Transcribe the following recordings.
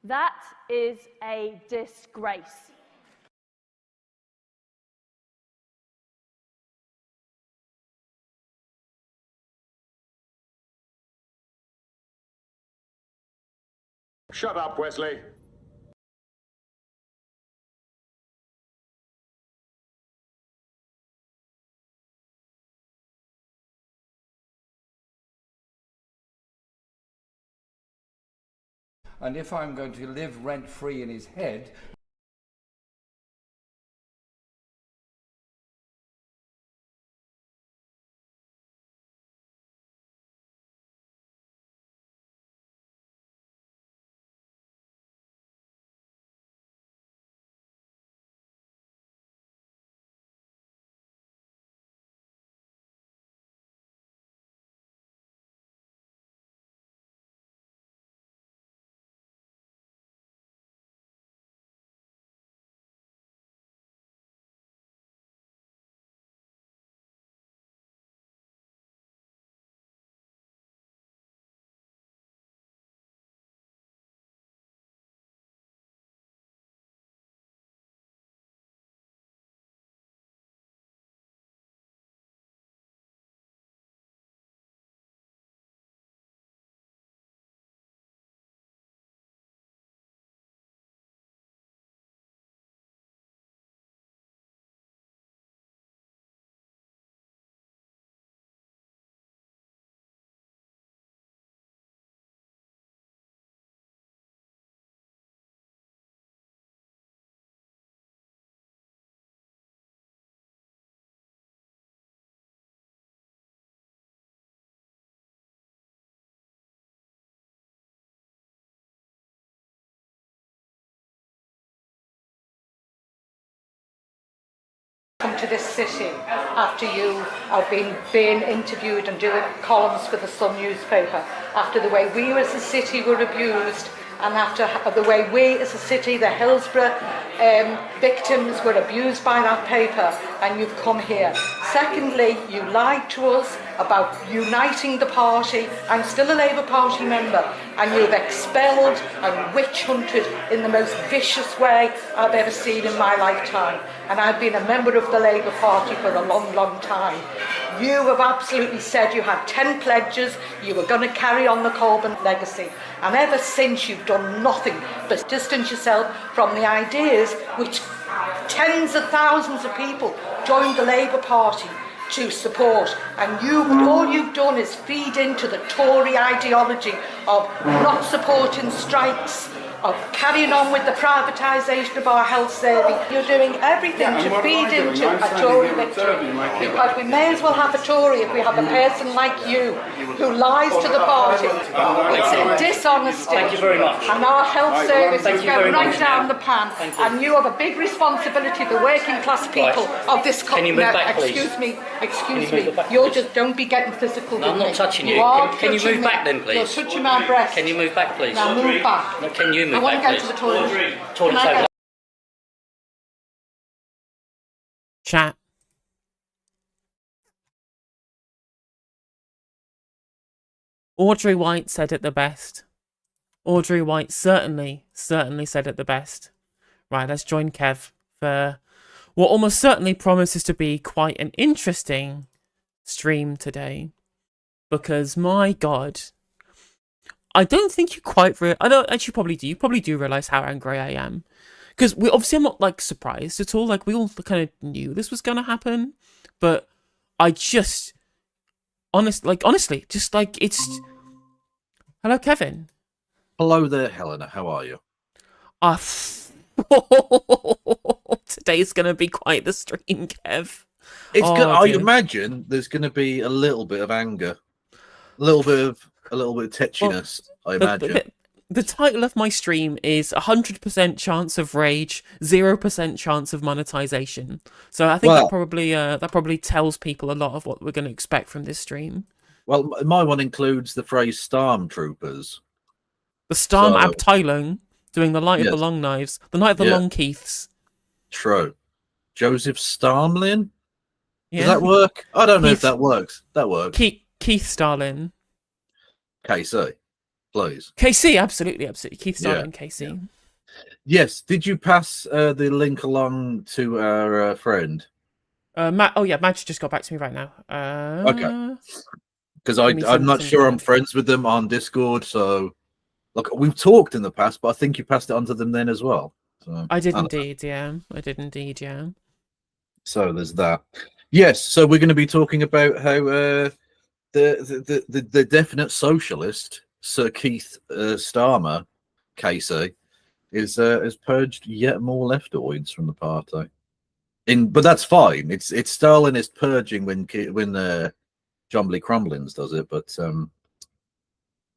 That is a disgrace. Shut up, Wesley. And if I'm going to live rent-free in his head, come to this city after you have been being interviewed and doing columns for the Sun newspaper, after the way we as a city were abused, and after the way we as a city, the Hillsborough victims were abused by that paper, and you've come here. Secondly, you lied to us about uniting the party. I'm still a Labour Party member, and you've expelled and witch hunted in the most vicious way I've ever seen in my lifetime. And I've been a member of the Labour Party for a long, long time. You have absolutely said you had 10 pledges, you were going to carry on the Corbyn legacy. And ever since, you've done nothing but distance yourself from the ideas which tens of thousands of people joined the Labour Party to support, and all you've done is feed into the Tory ideology of not supporting strikes, of carrying on with the privatisation of our health service. You're doing everything to feed into a Tory victory, because we may as well have a Tory if we have a person like you who lies to the party. It's a dishonesty. Thank you very much. And our health services go right much. down the pan, and you have a big responsibility, the working class people of this country. Can you move back, please? Excuse me. You're just, don't be getting physical with me. No, I'm not touching you. Can you move back then, please? You're touching my breast. Can you move back, please? Now move back. No, can you move I want back, to go please? to the toilet. Toilet's Can I over go? Chat. Audrey White said it the best. Audrey White certainly said it the best. Right, let's join Kev for what almost certainly promises to be quite an interesting stream today. Because, my God, I don't think you quite I don't actually probably do. You probably do realise how angry I am. Because obviously I'm not like surprised at all. Like, we all kind of knew this was going to happen. But I just, honestly, just like it's... Hello, Kevin. Hello there, Helena. How are you? Today's going to be quite the stream, Kev. It's good. I dear. imagine there's going to be a little bit of anger, a little bit of tetchiness. I imagine. The title of my stream is 100% chance of rage, 0% chance of monetization. So I think that probably tells people a lot of what we're going to expect from this stream. Well, my one includes the phrase "stormtroopers." The Stormabteilung doing the Light of the Long Knives, the Night of the Long Keiths. True. Joseph Starmlin. Yeah. Does that work? I don't know if that works. That works. Keith Stalin. KC. please. KC, absolutely. Keith Starmer Yeah, and KC. Yes. Did you pass the link along to our friend? Madge just got back to me right now. Okay. Because I'm not sure I'm friends with them on Discord, so look, we've talked in the past, but I think you passed it on to them then as well. So, I did indeed, yeah. So there's that. Yes, so we're going to be talking about how the definite socialist Sir Keith Starmer, KC, has purged yet more leftoids from the party. But that's fine. It's Stalinist purging when John Lee Crumlins does it, but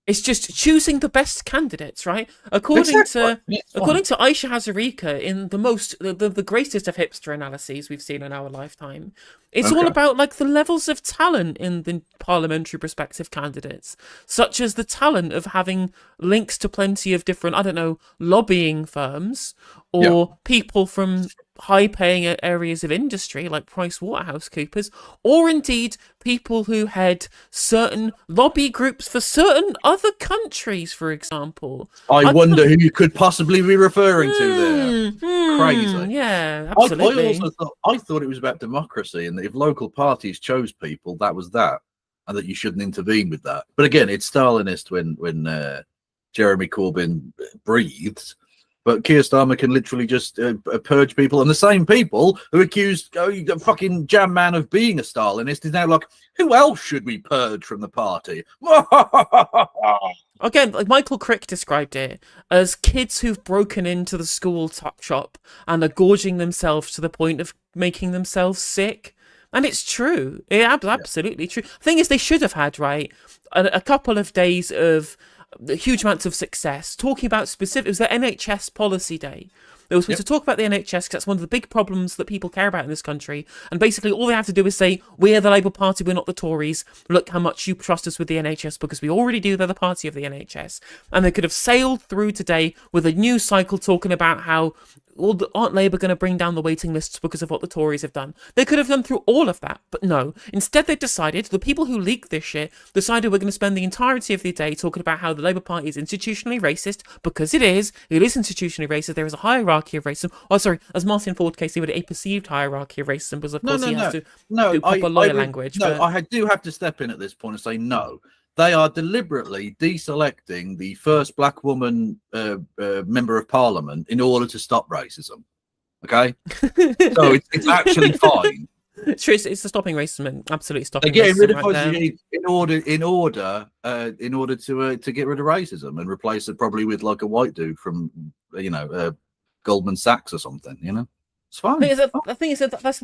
it's just choosing the best candidates, right? According to Aisha Hazarika, in the greatest of hipster analyses we've seen in our lifetime, it's all about like the levels of talent in the parliamentary prospective candidates, such as the talent of having links to plenty of different, I don't know, lobbying firms or people from high-paying areas of industry like PricewaterhouseCoopers, or indeed people who head certain lobby groups for certain other countries, for example. I wonder who you could possibly be referring to there. Crazy. Yeah, absolutely. I thought it was about democracy, and that if local parties chose people, that was that, and that you shouldn't intervene with that. But again, it's Stalinist when Jeremy Corbyn breathes. But Keir Starmer can literally just purge people, and the same people who accused the fucking jam man of being a Stalinist is now like, who else should we purge from the party? Again, like Michael Crick described it as kids who've broken into the school tuck shop and are gorging themselves to the point of making themselves sick. And it's true. It's absolutely true. The thing is, they should have had, right, a couple of days of huge amounts of success talking about it was the NHS policy day. They were supposed to talk about the NHS because that's one of the big problems that people care about in this country, and basically all they have to do is say, we're the Labour Party, we're not the Tories, look how much you trust us with the NHS because we already do, they're the party of the NHS. And they could have sailed through today with a news cycle talking about how aren't Labour going to bring down the waiting lists because of what the Tories have done? They could have gone through all of that, but no. Instead, they decided, the people who leaked this shit, decided we're going to spend the entirety of the day talking about how the Labour Party is institutionally racist, because it is institutionally racist. There is a hierarchy of racism. Oh, sorry, as Martin Ford Casey would, a perceived hierarchy of racism, because of course he has to do proper lawyer language. No, I do have to step in at this point and say no. They are deliberately deselecting the first black woman member of parliament in order to stop racism. Okay, so it's actually fine. It's true. It's stopping racism and absolutely stopping. They're getting rid of right in order to get rid of racism and replace it probably with like a white dude from Goldman Sachs or something. It's fine. That's the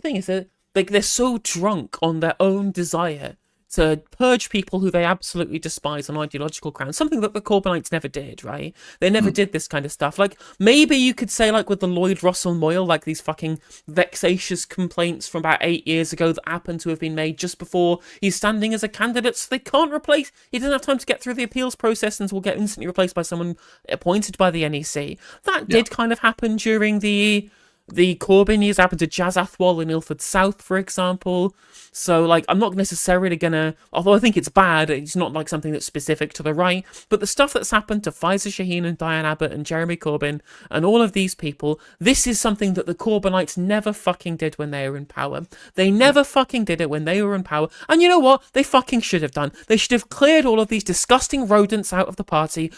thing is that like they're so drunk on their own desire to purge people who they absolutely despise on ideological grounds, something that the Corbynites never did, right? They never did this kind of stuff. Like, maybe you could say, like, with the Lloyd Russell Moyle, like these fucking vexatious complaints from about 8 years ago that happened to have been made just before he's standing as a candidate, so they can't replace, he doesn't have time to get through the appeals process and will get instantly replaced by someone appointed by the NEC. That did kind of happen during the Corbyn years. Happened to Jazz Athwal in Ilford South, for example. So, like, I'm not necessarily gonna, although I think it's bad, it's not like something that's specific to the right, but the stuff that's happened to Faisal Shaheen and Diane Abbott and Jeremy Corbyn and all of these people, this is something that the Corbynites never fucking did when they were in power. They never fucking did it when they were in power. And you know what? They fucking should have done. They should have cleared all of these disgusting rodents out of the party,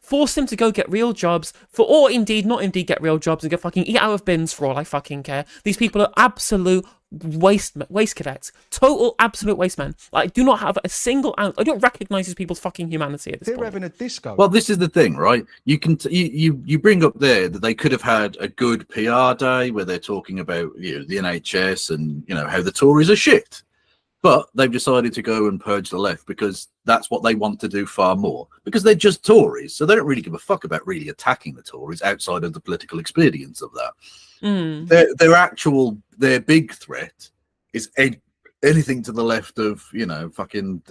forced them to go get real jobs, or indeed, not indeed get real jobs and go fucking eat out of bins for all I fucking care. These people are absolute waste cadets, total absolute waste men. I do not have a single ounce. I don't recognize these people's fucking humanity at this point. They're having a disco. Well, this is the thing, right? You can you bring up there that they could have had a good PR day where they're talking about the NHS and how the Tories are shit. But they've decided to go and purge the left because that's what they want to do far more. Because they're just Tories, so they don't really give a fuck about really attacking the Tories outside of the political expedience of that. Their big threat is anything to the left of fucking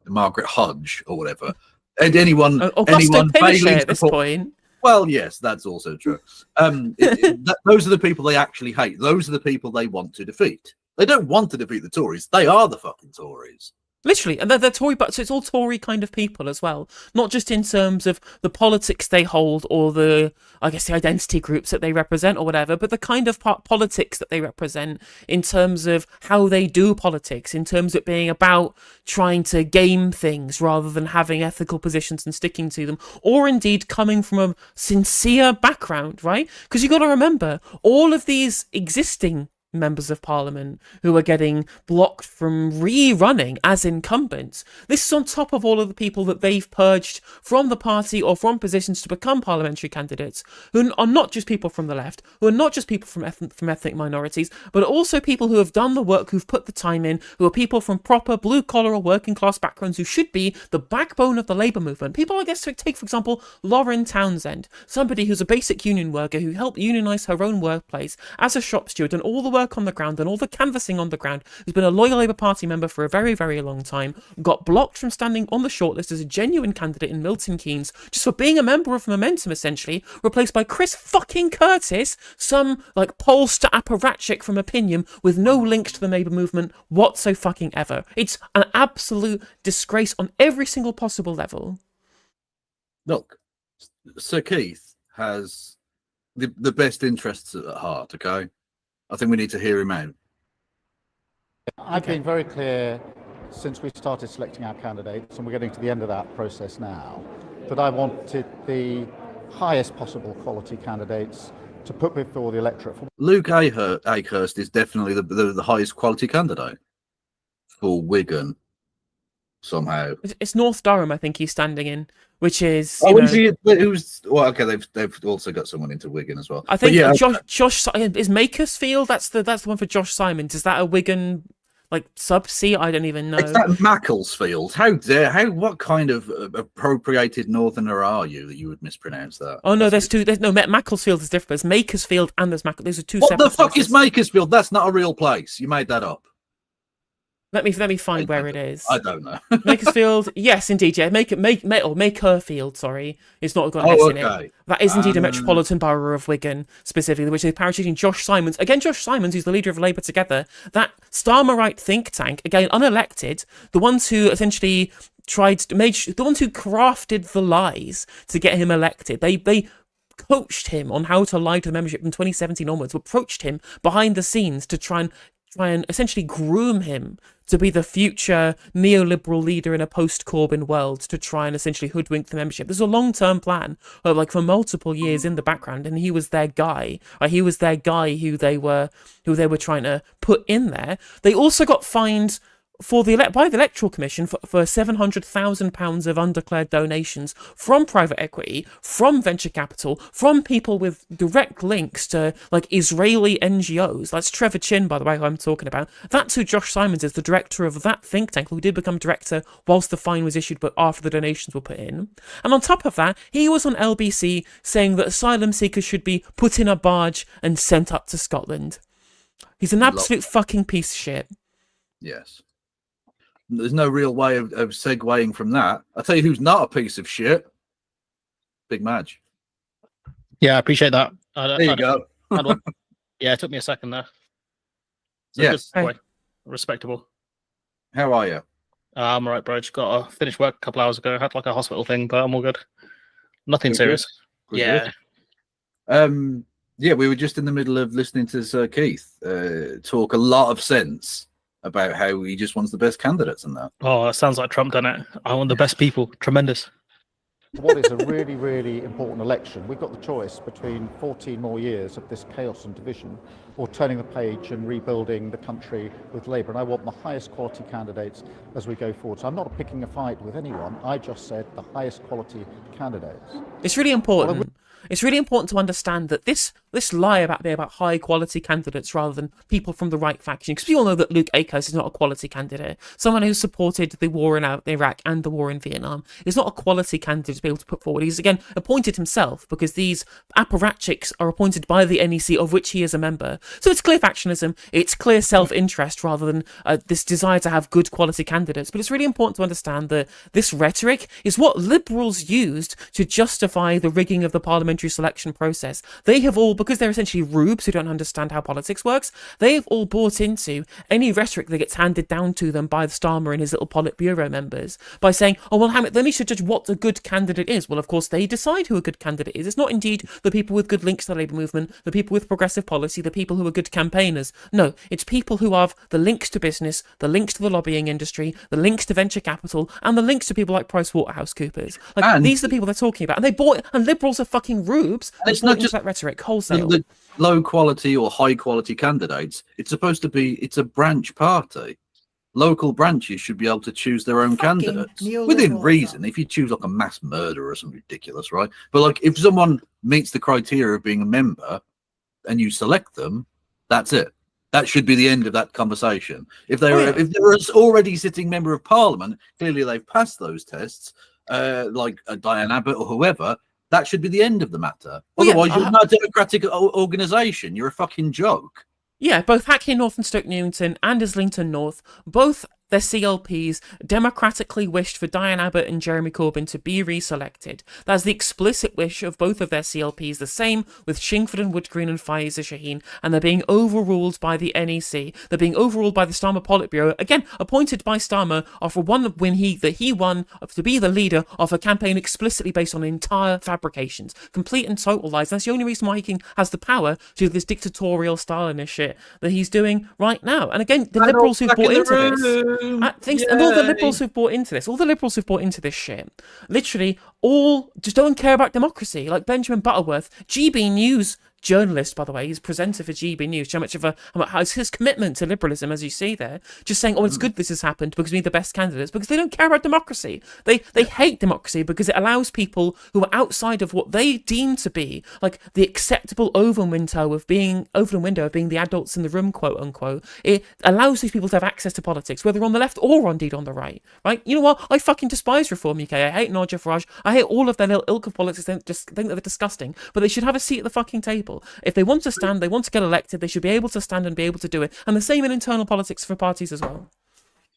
Margaret Hodge or whatever, and anyone Pinochet at this point. Well, yes, that's also true. Those are the people they actually hate. Those are the people they want to defeat. They don't want to defeat the Tories. They are the fucking Tories. Literally, and they're Tory, but so it's all Tory kind of people as well. Not just in terms of the politics they hold or the identity groups that they represent or whatever, but the kind of politics that they represent in terms of how they do politics, in terms of it being about trying to game things rather than having ethical positions and sticking to them, or indeed coming from a sincere background, right? Because you got to remember, all of these existing members of parliament who are getting blocked from rerunning as incumbents. This is on top of all of the people that they've purged from the party or from positions to become parliamentary candidates, who are not just people from the left, who are not just people from ethnic minorities, but also people who have done the work, who've put the time in, who are people from proper blue-collar or working-class backgrounds who should be the backbone of the Labour movement. People, I guess, take, for example, Lauren Townsend, somebody who's a basic union worker who helped unionise her own workplace as a shop steward and all the work on the ground and all the canvassing on the ground, who's been a loyal Labour Party member for a very, very long time, got blocked from standing on the shortlist as a genuine candidate in Milton Keynes just for being a member of Momentum, essentially, replaced by Chris fucking Curtis, some pollster apparatchik from Opinion with no link to the Labour movement whatsoever. It's an absolute disgrace on every single possible level. Look, Sir Keith has the best interests at heart, okay? I think we need to hear him out. I've been very clear since we started selecting our candidates, and we're getting to the end of that process now, that I wanted the highest possible quality candidates to put before the electorate. Luke Akehurst is definitely the highest quality candidate for Wigan, somehow. It's North Durham, I think he's standing in, which is... they've also got someone into Wigan as well. I think Josh is Makersfield. That's the one for Josh Simons. Is that a Wigan sub-C? I don't even know. It's that Macclesfield. What kind of appropriated northerner are you that you would mispronounce that? Oh no, Macclesfield is different. There's Makersfield and there's Macclesfield. Those are two separate places. What the fuck places. is Makersfield? That's not a real place. You made that up. Let me find where it is. I don't know. Makersfield, yes, indeed, yeah. Makerfield, sorry. It's not got an S in it. That is indeed a metropolitan borough of Wigan, specifically, which is parachuting Josh Simons. Again, Josh Simons, who's the leader of Labour Together, that Starmerite think tank, again, unelected, the ones who essentially the ones who crafted the lies to get him elected. They coached him on how to lie to the membership from 2017 onwards, approached him behind the scenes to try and essentially groom him to be the future neoliberal leader in a post-Corbyn world, to try and essentially hoodwink the membership. There's a long-term plan of for multiple years in the background, and he was their guy. He was their guy who they were trying to put in there. They also got fined by the Electoral Commission for £700,000 of undeclared donations from private equity, from venture capital, from people with direct links to Israeli NGOs. That's Trevor Chin, by the way, who I'm talking about. That's who Josh Simons is, the director of that think tank, who did become director whilst the fine was issued, but after the donations were put in. And on top of that, he was on LBC saying that asylum seekers should be put in a barge and sent up to Scotland. He's an absolute fucking piece of shit. Yes. There's no real way of segueing from that. I'll tell you who's not a piece of shit. Big Maj. Yeah, I appreciate that. There you go. Yeah, it took me a second there. So yes. Respectable. How are you? I'm all right, bro. Just got to finish work a couple hours ago. Had a hospital thing, but I'm all good. Nothing serious. Good. Yeah. Yeah, we were just in the middle of listening to Sir Keith talk a lot of sense about how he just wants the best candidates and that. Oh, it sounds like Trump done it. I want the best people. Tremendous. What is a really, really important election? We've got the choice between 14 more years of this chaos and division, or turning the page and rebuilding the country with Labour. And I want the highest quality candidates as we go forward. So I'm not picking a fight with anyone. I just said the highest quality candidates. It's really important. It's really important to understand that this lie about being about high quality candidates rather than people from the right faction, because we all know that Luke Akehurst is not a quality candidate. Someone who supported the war in Iraq and the war in Vietnam is not a quality candidate to be able to put forward. He's again appointed himself because these apparatchiks are appointed by the NEC, of which he is a member. So it's clear factionism, it's clear self-interest rather than this desire to have good quality candidates. But it's really important to understand that this rhetoric is what liberals used to justify the rigging of the parliamentary parliamentary selection process, they have all, because they're essentially rubes who don't understand how politics works, they've all bought into any rhetoric that gets handed down to them by the Starmer and his little Politburo members by saying, oh, well, let me should judge what a good candidate is. Well, of course, they decide who a good candidate is. It's not indeed the people with good links to the Labour movement, the people with progressive policy, the people who are good campaigners. No, it's people who have the links to business, the links to the lobbying industry, the links to venture capital, and the links to people like PricewaterhouseCoopers. Like, these are the people they're talking about. And liberals are fucking rubes. It's not just that rhetoric wholesale. The low quality or high quality candidates. It's supposed to be, it's a branch party. Local branches should be able to choose their own candidates within reason. If you choose like a mass murderer or something ridiculous, right? But like if someone meets the criteria of being a member and you select them, that's it. That should be the end of that conversation. If they're if they're an already sitting member of parliament, clearly they've passed those tests, like Diane Abbott or whoever. That should be the end of the matter. Otherwise, you're not a democratic organisation. You're a fucking joke. Yeah, both Hackney North and Stoke Newington and Islington North, both their CLPs democratically wished for Diane Abbott and Jeremy Corbyn to be reselected. That's the explicit wish of both of their CLPs, the same with Chingford and Woodgreen and Faisal Shaheen, and they're being overruled by the NEC. They're being overruled by the Starmer Politburo, again, appointed by Starmer after one win he won to be the leader of a campaign explicitly based on entire fabrications, complete and total lies. That's the only reason why he has the power to do this dictatorial Stalinist shit that he's doing right now. And again, the liberals who've bought into this, and all the liberals who've bought into this, shit, literally all just don't care about democracy. Like Benjamin Butterworth, GB News journalist, by the way, he's presenter for GB News, how much of his commitment to liberalism, as you see there, just saying, oh, it's good this has happened because we need the best candidates, because they don't care about democracy. They hate democracy because it allows people who are outside of what they deem to be like the acceptable open window of being the adults in the room, quote unquote. It allows these people to have access to politics, whether on the left or indeed on the right. Right? You know what? I fucking despise Reform UK. I hate Nigel Farage. I hate all of their little ilk of politics. I just think that they're disgusting. But they should have a seat at the fucking table. If they want to stand, they want to get elected, they should be able to stand and be able to do it. And the same in internal politics for parties as well.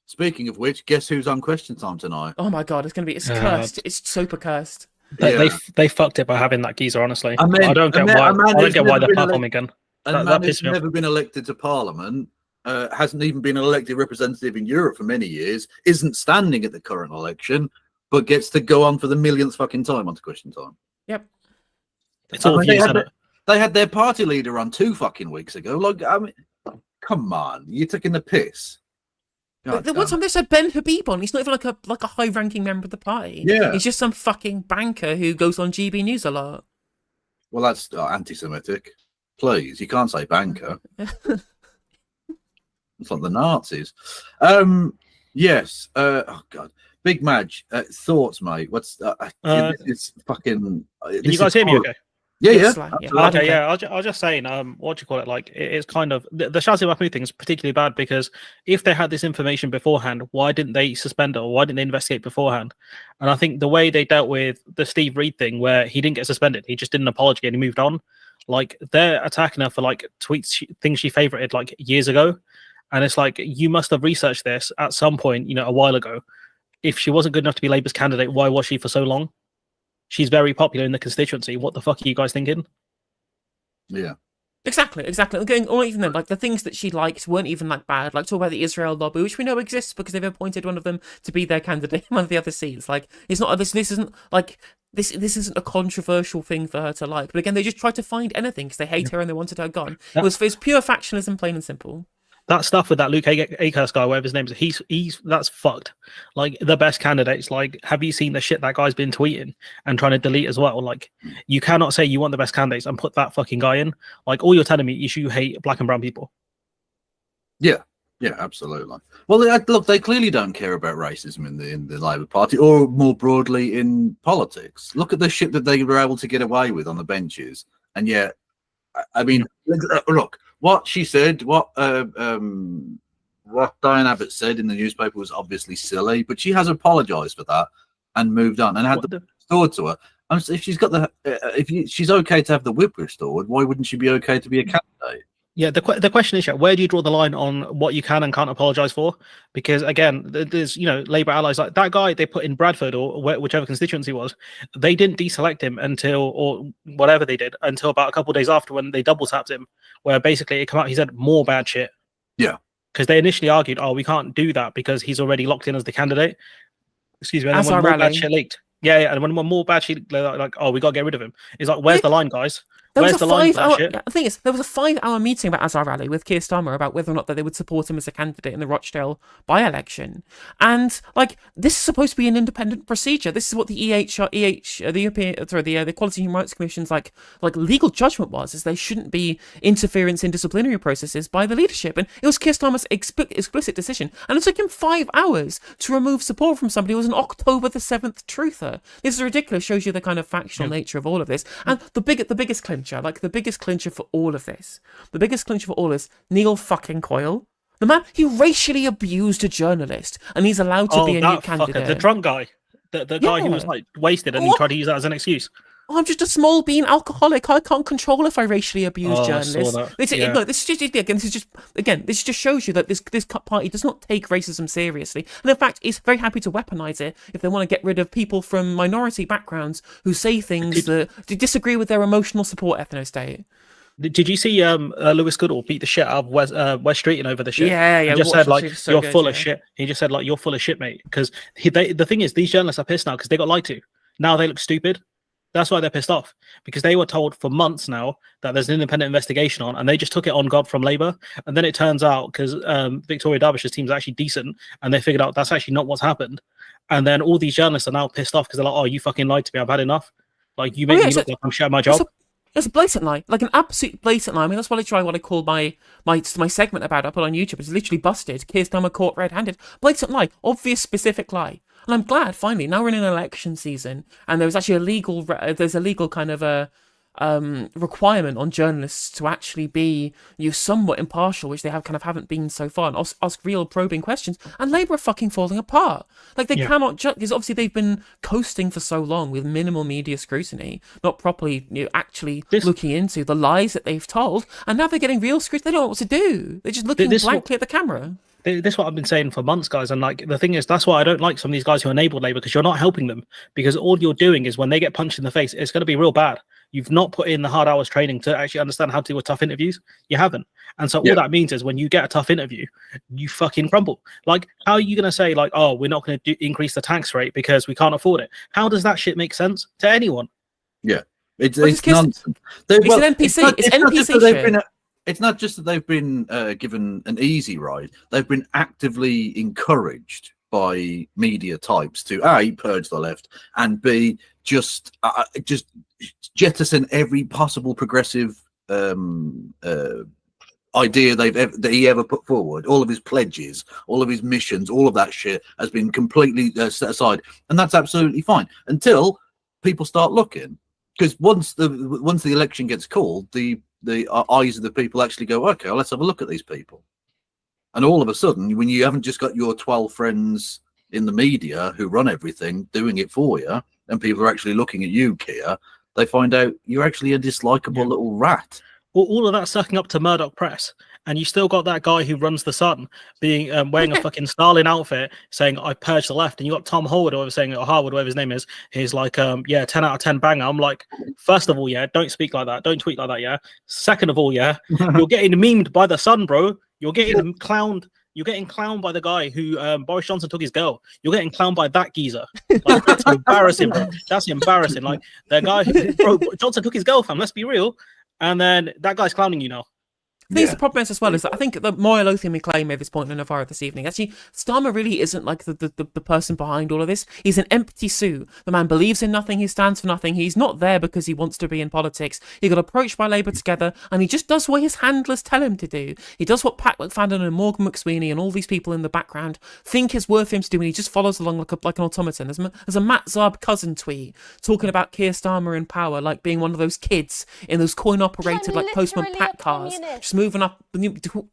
Speaking of which, guess who's on Question Time tonight? Oh my god, it's cursed. It's super cursed. They fucked it by having that geezer, honestly. I don't get why they're platforming again. A man who's never been elected to Parliament, hasn't even been an elected representative in Europe for many years, isn't standing at the current election, but gets to go on for the millionth fucking time onto Question Time. Yep. It's all views, isn't it? They had their party leader on 2 fucking weeks ago. Like, I mean, come on, you're taking the piss. The one time they said Ben Habib on, he's not even like a high-ranking member of the party. Yeah, he's just some fucking banker who goes on GB News a lot. Well, that's anti-Semitic. Please, you can't say banker. It's like the Nazis. Yes. Oh God, Big Maj, thoughts, mate. What's it's fucking? Can you guys hear me? Okay. Yeah. Okay, yeah. I was just saying, what do you call it? Like, it's kind of the Shazzy Mahmood thing is particularly bad because if they had this information beforehand, why didn't they suspend it or why didn't they investigate beforehand? And I think the way they dealt with the Steve Reed thing, where he didn't get suspended, he just didn't apologize and he moved on. Like, they're attacking her for like tweets, things she favorited like years ago, and it's like you must have researched this at some point, a while ago. If she wasn't good enough to be Labour's candidate, why was she for so long? She's very popular in the constituency. What the fuck are you guys thinking? Yeah. Exactly. Or even then, like the things that she liked weren't even like bad. Like talk about the Israel lobby, which we know exists because they've appointed one of them to be their candidate in one of the other seats. Like it's not this isn't like this isn't a controversial thing for her to like. But again, they just tried to find anything because they hate her and they wanted her gone. It was pure factionalism, plain and simple. That stuff with that Luke Akers guy, whatever his name is, he's that's fucked. Like the best candidates, like have you seen the shit that guy's been tweeting and trying to delete as well? Like you cannot say you want the best candidates and put that fucking guy in. Like all you're telling me is you hate black and brown people. Yeah, absolutely. Well, look, they clearly don't care about racism in the Labour Party or more broadly in politics. Look at the shit that they were able to get away with on the benches, and yet, I mean, look. What she said, what Diane Abbott said in the newspaper was obviously silly, but she has apologised for that and moved on and had the restored to her. If she's got she's okay to have the whip restored, why wouldn't she be okay to be a candidate? Yeah, the question is, where do you draw the line on what you can and can't apologise for? Because again, there's Labour allies like that guy they put in Bradford or whichever constituency was, they didn't deselect him until, or whatever they did, until about a couple of days after when they double tapped him, where basically it came out he said more bad shit. Yeah, because they initially argued, oh, we can't do that because he's already locked in as the candidate. Excuse me, and As then when our more bad rally. shit leaked. Yeah, and when more bad shit, like, oh, we got to get rid of him. It's like, where's the line, guys? Where's the line for that shit? The thing is, there was a 5-hour meeting about Azar Rally with Keir Starmer about whether or not that they would support him as a candidate in the Rochdale by-election. And like, this is supposed to be an independent procedure. This is what the the Equality and Human Rights Commission's like legal judgment was, is there shouldn't be interference in disciplinary processes by the leadership. And it was Keir Starmer's explicit decision. And it took him 5 hours to remove support from somebody who was an October the 7th truther. This is ridiculous. Shows you the kind of factional nature of all of this. And the biggest clincher for all of this, Neil fucking Coyle. The man, he racially abused a journalist, and he's allowed to be a new candidate. The drunk guy. The guy who was like wasted and he tried to use that as an excuse. Oh, I'm just a small bean alcoholic. I can't control if I racially abuse journalists. This just shows you that this party does not take racism seriously, and in fact is very happy to weaponize it if they want to get rid of people from minority backgrounds who say things that disagree with their emotional support ethnostate. Did you see Lewis Goodall beat the shit out of West Streeting over the shit? Yeah. He just said like, you're full of shit. He just said like, you're full of shit, mate. Because the thing is, these journalists are pissed now because they got lied to. Now they look stupid. That's why they're pissed off, because they were told for months now that there's an independent investigation on, and they just took it on God from Labour. And then it turns out, because Victoria Derbyshire team is actually decent, and they figured out that's actually not what's happened. And then all these journalists are now pissed off because they're like, oh, you fucking lied to me. I've had enough. Like, you make me look like I'm shit at my job. It's a blatant lie, like an absolute blatant lie. I mean, that's what I called my segment about I put on YouTube. It's literally busted. Keir Starmer caught red-handed. Blatant lie, obvious specific lie. And I'm glad finally now we're in an election season, and there's actually a legal kind of a requirement on journalists to actually be somewhat impartial, which they haven't been so far, and ask real probing questions. And Labour are fucking falling apart. Like they cannot judge, because obviously they've been coasting for so long with minimal media scrutiny, not properly actually looking into the lies that they've told, and now they're getting real scrutiny. They don't know what to do. They're just looking blankly at the camera. This is what I've been saying for months, guys. And like the thing is, that's why I don't like some of these guys who enable Labour, because you're not helping them. Because all you're doing is when they get punched in the face, it's going to be real bad. You've not put in the hard hours training to actually understand how to do a tough interviews. You haven't. And so all that means is when you get a tough interview, you fucking crumble. Like, how are you going to say like, oh, we're not going to increase the tax rate because we can't afford it? How does that shit make sense to anyone? Yeah, it's nonsense. It's an NPC. It's NPC shit. It's not just that they've been given an easy ride. They've been actively encouraged by media types to A, purge the left, and B, just jettison every possible progressive idea that he ever put forward. All of his pledges, all of his missions, all of that shit has been completely set aside, and that's absolutely fine until people start looking. Because once the election gets called, the eyes of the people actually go, okay, well, let's have a look at these people. And all of a sudden, when you haven't just got your 12 friends in the media who run everything doing it for you, and people are actually looking at you, Keir, they find out you're actually a dislikable little rat. Well, all of that sucking up to Murdoch Press, and you still got that guy who runs the Sun being wearing a fucking Stalin outfit, saying I purged the left, and you got Tom Howard or saying, or Howard, whatever his name is, he's like 10 out of 10 banger. I'm like, first of all, don't speak like that, don't tweet like that, Second of all, you're getting memed by the Sun, bro. You're getting clowned. You're getting clowned by the guy who Boris Johnson took his girl. You're getting clowned by that geezer. Like, that's embarrassing, bro. That's embarrassing. Like the guy who, bro, Johnson took his girl, fam. Let's be real. And then that guy's clowning you now. I think the problem is as well is that I think the Moya Lothian McClay made this point in Navarra this evening. Actually, Starmer really isn't like the person behind all of this. He's an empty sou. The man believes in nothing. He stands for nothing. He's not there because he wants to be in politics. He got approached by Labour together, and he just does what his handlers tell him to do. He does what Pat McFadden and Morgan McSweeney and all these people in the background think is worth him to do, and he just follows along like an automaton. There's a Matt Zarb cousin tweet talking about Keir Starmer in power like being one of those kids in those coin-operated like postman pack cars, just moving up,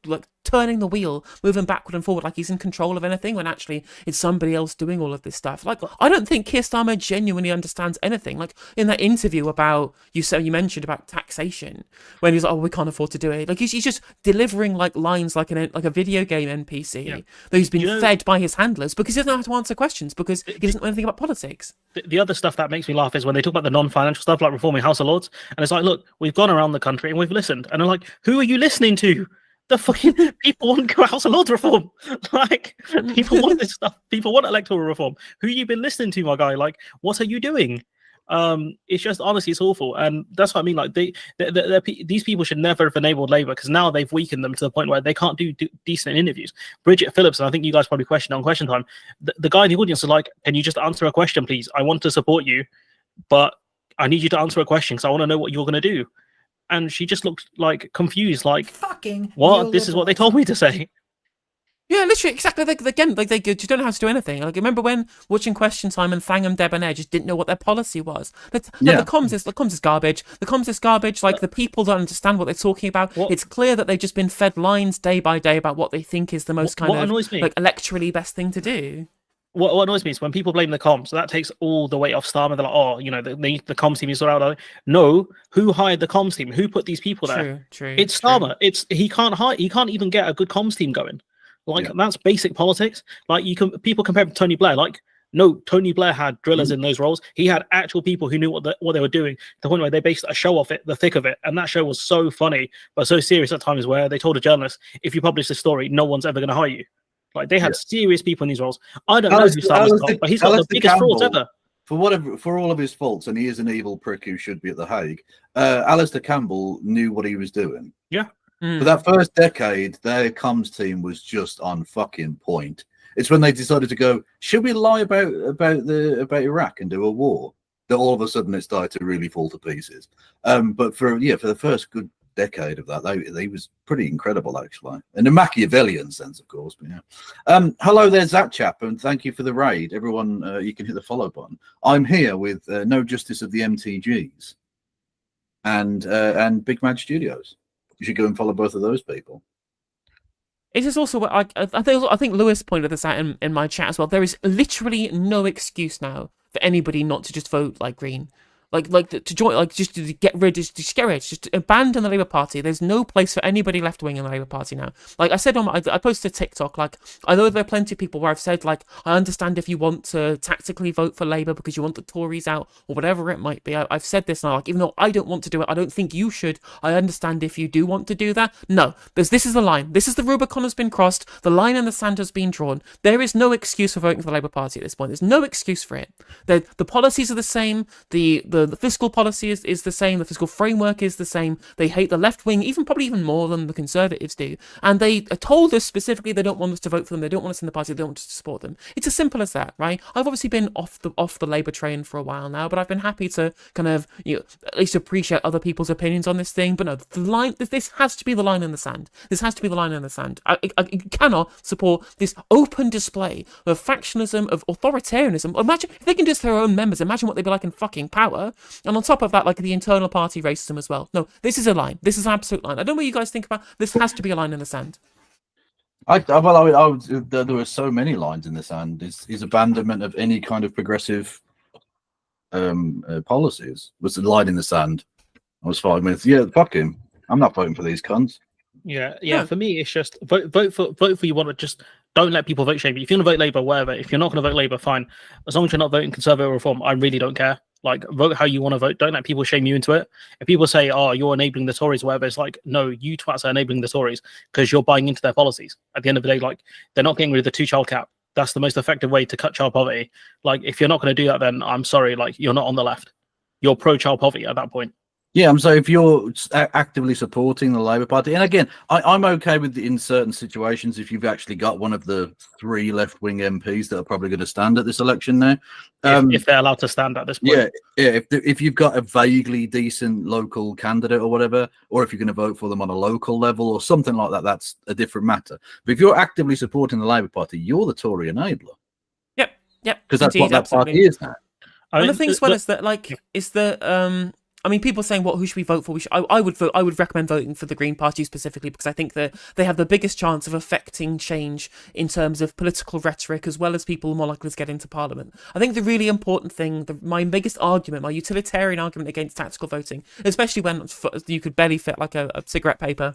like turning the wheel, moving backward and forward, like he's in control of anything, when actually it's somebody else doing all of this stuff. Like, I don't think Keir Starmer genuinely understands anything. Like in that interview about you mentioned about taxation, when he's like, "Oh, we can't afford to do it." Like he's just delivering like lines like a video game NPC who's been fed by his handlers because he doesn't know how to answer questions because he doesn't know anything about politics. The other stuff that makes me laugh is when they talk about the non-financial stuff, like reforming House of Lords, and it's like, look, we've gone around the country and we've listened, and I'm like, who are you listening to? The fucking people want House of Lords reform. Like, people want this stuff. People want electoral reform. Who you been listening to, my guy? Like, what are you doing? It's just, honestly, it's awful, and that's what I mean. Like, these people should never have enabled Labour, because now they've weakened them to the point where they can't do decent interviews. Bridget Phillips, and I think you guys probably questioned on Question Time, the guy in the audience was like, "Can you just answer a question, please? I want to support you, but I need you to answer a question because I want to know what you're going to do." And she just looked like confused, like, "Fucking what? This is what they told me to say." Yeah, literally, exactly. Again, like they just don't know how to do anything. Like, remember when watching Question Time and Fangham Debonair just didn't know what their policy was? The comms is garbage. The comms is garbage. Like, the people don't understand what they're talking about. It's clear that they've just been fed lines day by day about what they think is the most like electorally best thing to do. What annoys me is when people blame the comms, so that takes all the weight off Starmer. They're like, "Oh, you know, the comms team is sort out." No, who hired the comms team? Who put these people there? True. It's Starmer. He can't even get a good comms team going. Like, that's basic politics. Like, people compare him to Tony Blair. Like, no, Tony Blair had drillers in those roles. He had actual people who knew what they were doing, to the point where they based a show off it, the thick of it. And that show was so funny, but so serious at times, where they told a journalist, "If you publish this story, no one's ever going to hire you." Like, they had serious people in these roles. I don't know who Starmer's got, but he's got the biggest frauds ever. For all of his faults, and he is an evil prick who should be at The Hague, Alistair Campbell knew what he was doing. Yeah. For that first decade, their comms team was just on fucking point. It's when they decided to go, should we lie about Iraq and do a war, that all of a sudden it started to really fall to pieces. But for the first good decade of that, they was pretty incredible, actually, in a Machiavellian sense, of course. But yeah. Hello there, Zap Chap, and thank you for the raid, everyone. You can hit the follow button. I'm here with No Justice of the MTGs and Big Maj Studios. You should go and follow both of those people. It is also what I think Lewis pointed this out in my chat as well. There is literally no excuse now for anybody not to just vote like Green. To join, like, just to get rid, just to abandon the Labour Party. There's no place for anybody left wing in the Labour Party now. Like I said I posted TikTok, like, I know there are plenty of people where I've said, like, I understand if you want to tactically vote for Labour because you want the Tories out or whatever it might be. I've said this now, like, even though I don't want to do it, I don't think you should. I understand if you do want to do that. No, this is the line. This is the Rubicon has been crossed. The line in the sand has been drawn. There is no excuse for voting for the Labour Party at this point. There's no excuse for it. The policies are the same. The fiscal policy is the same. The fiscal framework is the same. They hate the left wing, probably even more than the Conservatives do. And they told us specifically they don't want us to vote for them. They don't want us in the party. They don't want us to support them. It's as simple as that, right? I've obviously been off the Labour train for a while now, but I've been happy to kind of, at least appreciate other people's opinions on this thing. But no, the line. This has to be the line in the sand. This has to be the line in the sand. I cannot support this open display of factionalism, of authoritarianism. Imagine if they can do this to their own members. Imagine what they'd be like in fucking power. And on top of that, like, the internal party racism as well. No, this is a line. This is an absolute line. I don't know what you guys think about. This has to be a line in the sand. There were so many lines in the sand. His abandonment of any kind of progressive policies was the line in the sand. I was fine with, fuck him. I'm not voting for these cunts. Yeah. For me, it's just vote for you want to. Just don't let people vote shame you. If you're going to vote Labour, whatever. If you're not going to vote Labour, fine. As long as you're not voting Conservative or Reform, I really don't care. Like, vote how you want to vote. Don't let people shame you into it. If people say, "Oh, you're enabling the Tories," or whatever, it's like, no, you twats are enabling the Tories because you're buying into their policies. At the end of the day, like, they're not getting rid of the 2-child cap. That's the most effective way to cut child poverty. Like, if you're not going to do that, then I'm sorry, like, you're not on the left. You're pro-child poverty at that point. Yeah, I'm saying if you're actively supporting the Labour Party, and again, I'm okay with in certain situations if you've actually got one of the 3 left-wing MPs that are probably going to stand at this election now. If they're allowed to stand at this point. Yeah. If you've got a vaguely decent local candidate or whatever, or if you're going to vote for them on a local level or something like that, that's a different matter. But if you're actively supporting the Labour Party, you're the Tory enabler. Yep. Because that's what that party is now. And the thing as well is that, like, is that I mean, people saying, "What? Who should we vote for?" I would vote. I would recommend voting for the Green Party specifically because I think that they have the biggest chance of affecting change in terms of political rhetoric, as well as people more likely to get into Parliament. I think the really important thing, my biggest argument, my utilitarian argument against tactical voting, especially when you could barely fit like a cigarette paper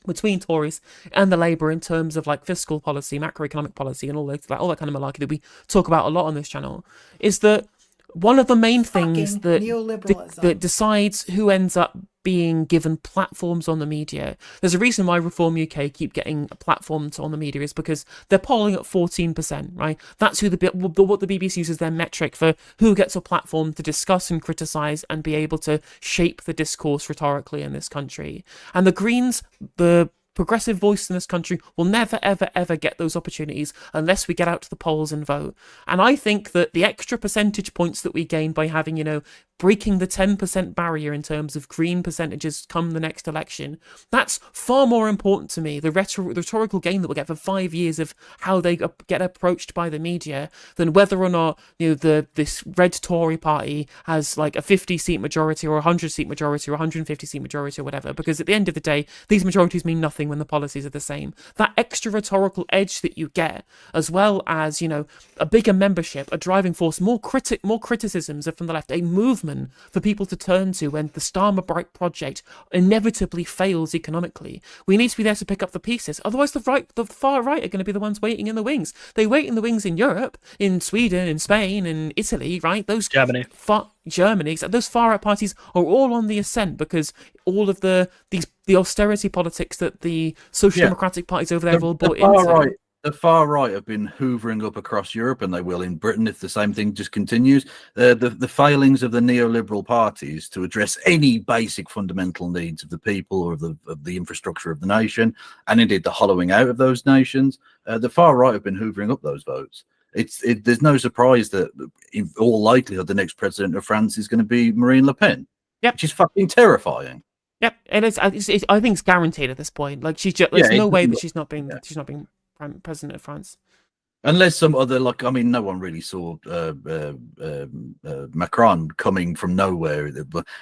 between Tories and the Labour in terms of like fiscal policy, macroeconomic policy, and all that kind of malarkey that we talk about a lot on this channel, is that one of the main things that decides who ends up being given platforms on the media. There's a reason why Reform UK keep getting platforms on the media is because they're polling at 14%, right? That's what the BBC uses their metric for who gets a platform to discuss and criticise and be able to shape the discourse rhetorically in this country. And the Greens, the progressive voice in this country, will never, ever, ever get those opportunities unless we get out to the polls and vote. And I think that the extra percentage points that we gain by having, breaking the 10% barrier in terms of Green percentages come the next election, that's far more important to me, the rhetorical gain that we'll get for 5 years of how they get approached by the media, than whether or not this red Tory party has like a 50-seat majority or a 100-seat majority or a 150-seat majority or whatever, because at the end of the day, these majorities mean nothing when the policies are the same. That extra rhetorical edge that you get, as well as, a bigger membership, a driving force, more criticisms from the left, a movement for people to turn to when the Starmer project inevitably fails economically. We need to be there to pick up the pieces. Otherwise, the far right are going to be the ones waiting in the wings. They wait in the wings in Europe, in Sweden, in Spain, in Italy, right? Germany. Germany. Those far right parties are all on the ascent because all of the austerity politics that the social democratic parties over there have all bought into. The far right have been hoovering up across Europe, and they will in Britain if the same thing just continues. The failings of the neoliberal parties to address any basic fundamental needs of the people or of the infrastructure of the nation, and indeed the hollowing out of those nations, the far right have been hoovering up those votes. There's no surprise that in all likelihood the next president of France is going to be Marine Le Pen. Yep. Which is fucking terrifying. Yep, and I think it's guaranteed at this point. Like there's no way that she's not being president of France, unless some other no one really saw Macron coming from nowhere,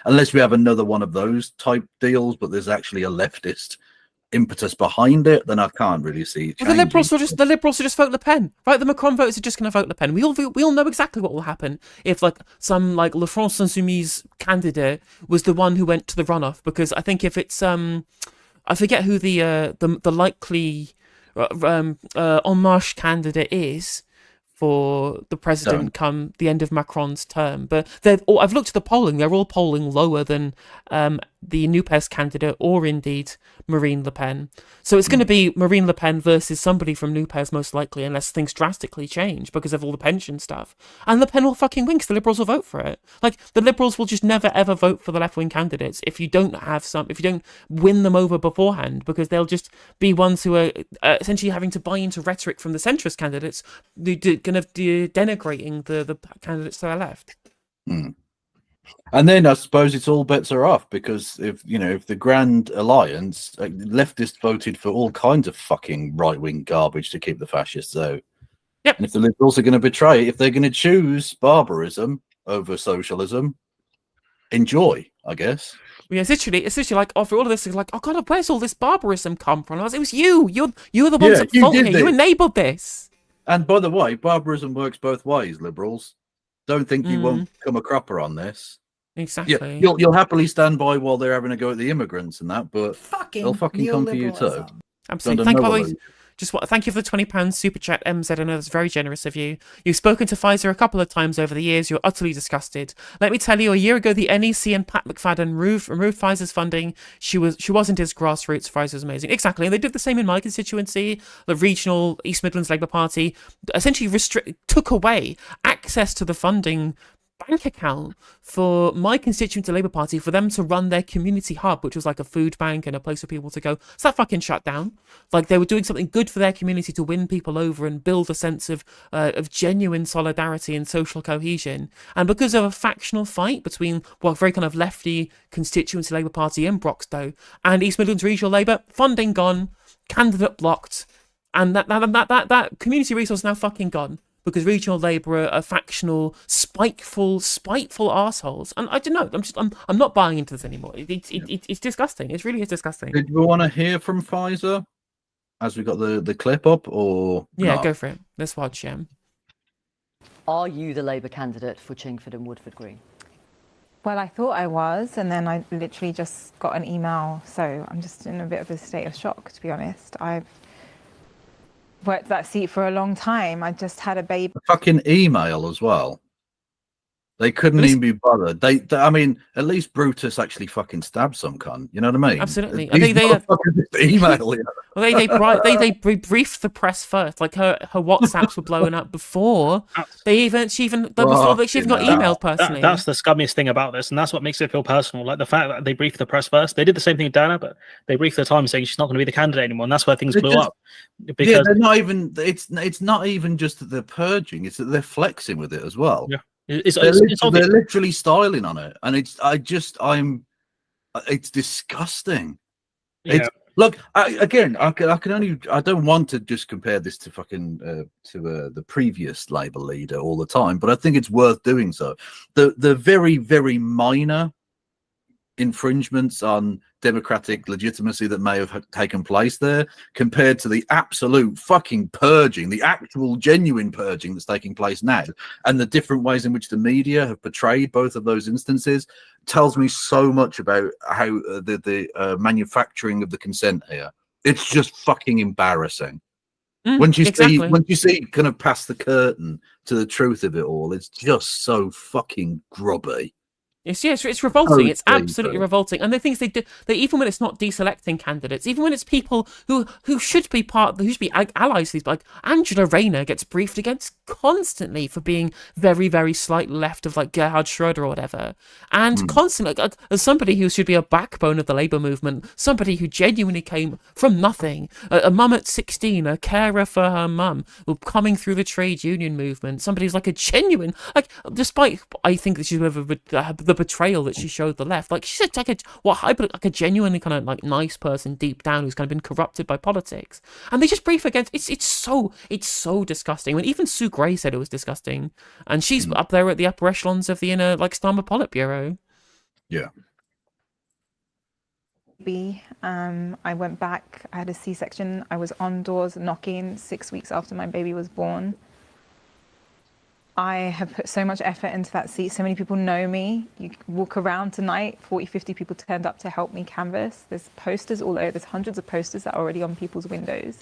unless we have another one of those type deals, but there's actually a leftist impetus behind it, then I can't really see it. Well, the liberals will just vote Le Pen, right? The Macron voters are just going to vote Le Pen. We all know exactly what will happen if some La France Insoumise candidate was the one who went to the runoff, because I think if it's I forget who the likely En Marche candidate is for the president come the end of Macron's term, but I've looked at the polling; they're all polling lower than the NUPES candidate or indeed Marine Le Pen. So it's going to be Marine Le Pen versus somebody from NUPES most likely, unless things drastically change because of all the pension stuff. And Le Pen will fucking win because the Liberals will vote for it. Like, the Liberals will just never ever vote for the left-wing candidates if you don't win them over beforehand, because they'll just be ones who are essentially having to buy into rhetoric from the centrist candidates, kind of denigrating the candidates to their left. And then I suppose it's all bets are off, because if the Grand Alliance, leftists voted for all kinds of fucking right-wing garbage to keep the fascists out. Yep. And if the Liberals are going to betray, if they're going to choose barbarism over socialism, enjoy, I guess. Yeah, it's literally like, after all of this, it's like, oh god, where's all this barbarism come from? It was you. You're the ones at fault here. You enabled this. And by the way, barbarism works both ways, Liberals. Don't think you won't come a cropper on this. Exactly. Yeah, you'll happily stand by while they're having a go at the immigrants and that, but they'll fucking come for you too. Absolutely. Thank you for the £20 super chat, MZ. I know that's very generous of you. You've spoken to Pfizer a couple of times over the years. You're utterly disgusted. Let me tell you, a year ago, the NEC and Pat McFadden removed Pfizer's funding. She wasn't his grassroots. Pfizer was amazing. Exactly. And they did the same in my constituency. The regional East Midlands Labour Party essentially took away access to the funding bank account for my constituent to Labour Party for them to run their community hub, which was like a food bank and a place for people to go. So that fucking shut down. Like, they were doing something good for their community to win people over and build a sense of genuine solidarity and social cohesion. And because of a factional fight between very kind of lefty constituency Labour Party in Broxtowe and East Midlands Regional Labour, funding gone, candidate blocked, and that community resource now fucking gone. because regional Labour are factional, spiteful assholes. And I don't know. I'm not buying into this anymore. It's disgusting. It really is disgusting. Did we want to hear from Pfizer as we got the clip up, or yeah, not? go for it. Let's watch him. Are you the Labour candidate for Chingford and Woodford Green? Well, I thought I was, and then I literally just got an email, so I'm just in a bit of a state of shock, to be honest. I've worked that seat for a long time. I just had a baby. A fucking email as well. They couldn't even be bothered. They, I mean, at least Brutus actually fucking stabbed some cunt. You know what I mean? Absolutely. They email. Well, they briefed the press first. Like her WhatsApps were blowing up before she even got emailed personally. That's the scummiest thing about this, and that's what makes it feel personal. Like the fact that they briefed the press first. They did the same thing with Diane Abbott. They briefed the Times saying she's not going to be the candidate anymore, and that's where things blew up. Because they're not even. It's not even just that they're purging; it's that they're flexing with it as well. Yeah. They're literally styling on it, and it's disgusting. Yeah. Look, I don't want to just compare this to fucking the previous Labour leader all the time, but I think it's worth doing so. The very, very minor infringements on democratic legitimacy that may have taken place there, compared to the absolute fucking purging, the actual genuine purging that's taking place now, and the different ways in which the media have portrayed both of those instances, tells me so much about how the manufacturing of the consent here. It's just fucking embarrassing. Once you see kind of past the curtain to the truth of it all, it's just so fucking grubby. It's revolting. It's absolutely revolting. And the things they do, even when it's not deselecting candidates, even when it's people who should be allies to these, like Angela Rayner gets briefed against constantly for being very, very slightly left of like Gerhard Schroeder or whatever, and constantly, like, as somebody who should be a backbone of the Labour movement, somebody who genuinely came from nothing, a mum at 16, a carer for her mum, coming through the trade union movement, somebody who's like a genuine, like, despite I think that she's the betrayal that she showed the left, like she's like a genuinely kind of like nice person deep down who's kind of been corrupted by politics, and they just brief against it's so disgusting. When even Sue Gray said it was disgusting, and she's up there at the upper echelons of the inner like Starmer Politburo. Yeah. I went back. I had a C-section. I was on doors knocking 6 weeks after my baby was born. I have put so much effort into that seat. So many people know me. You walk around tonight, 40, 50 people turned up to help me canvass. There's posters all over. There's hundreds of posters that are already on people's windows.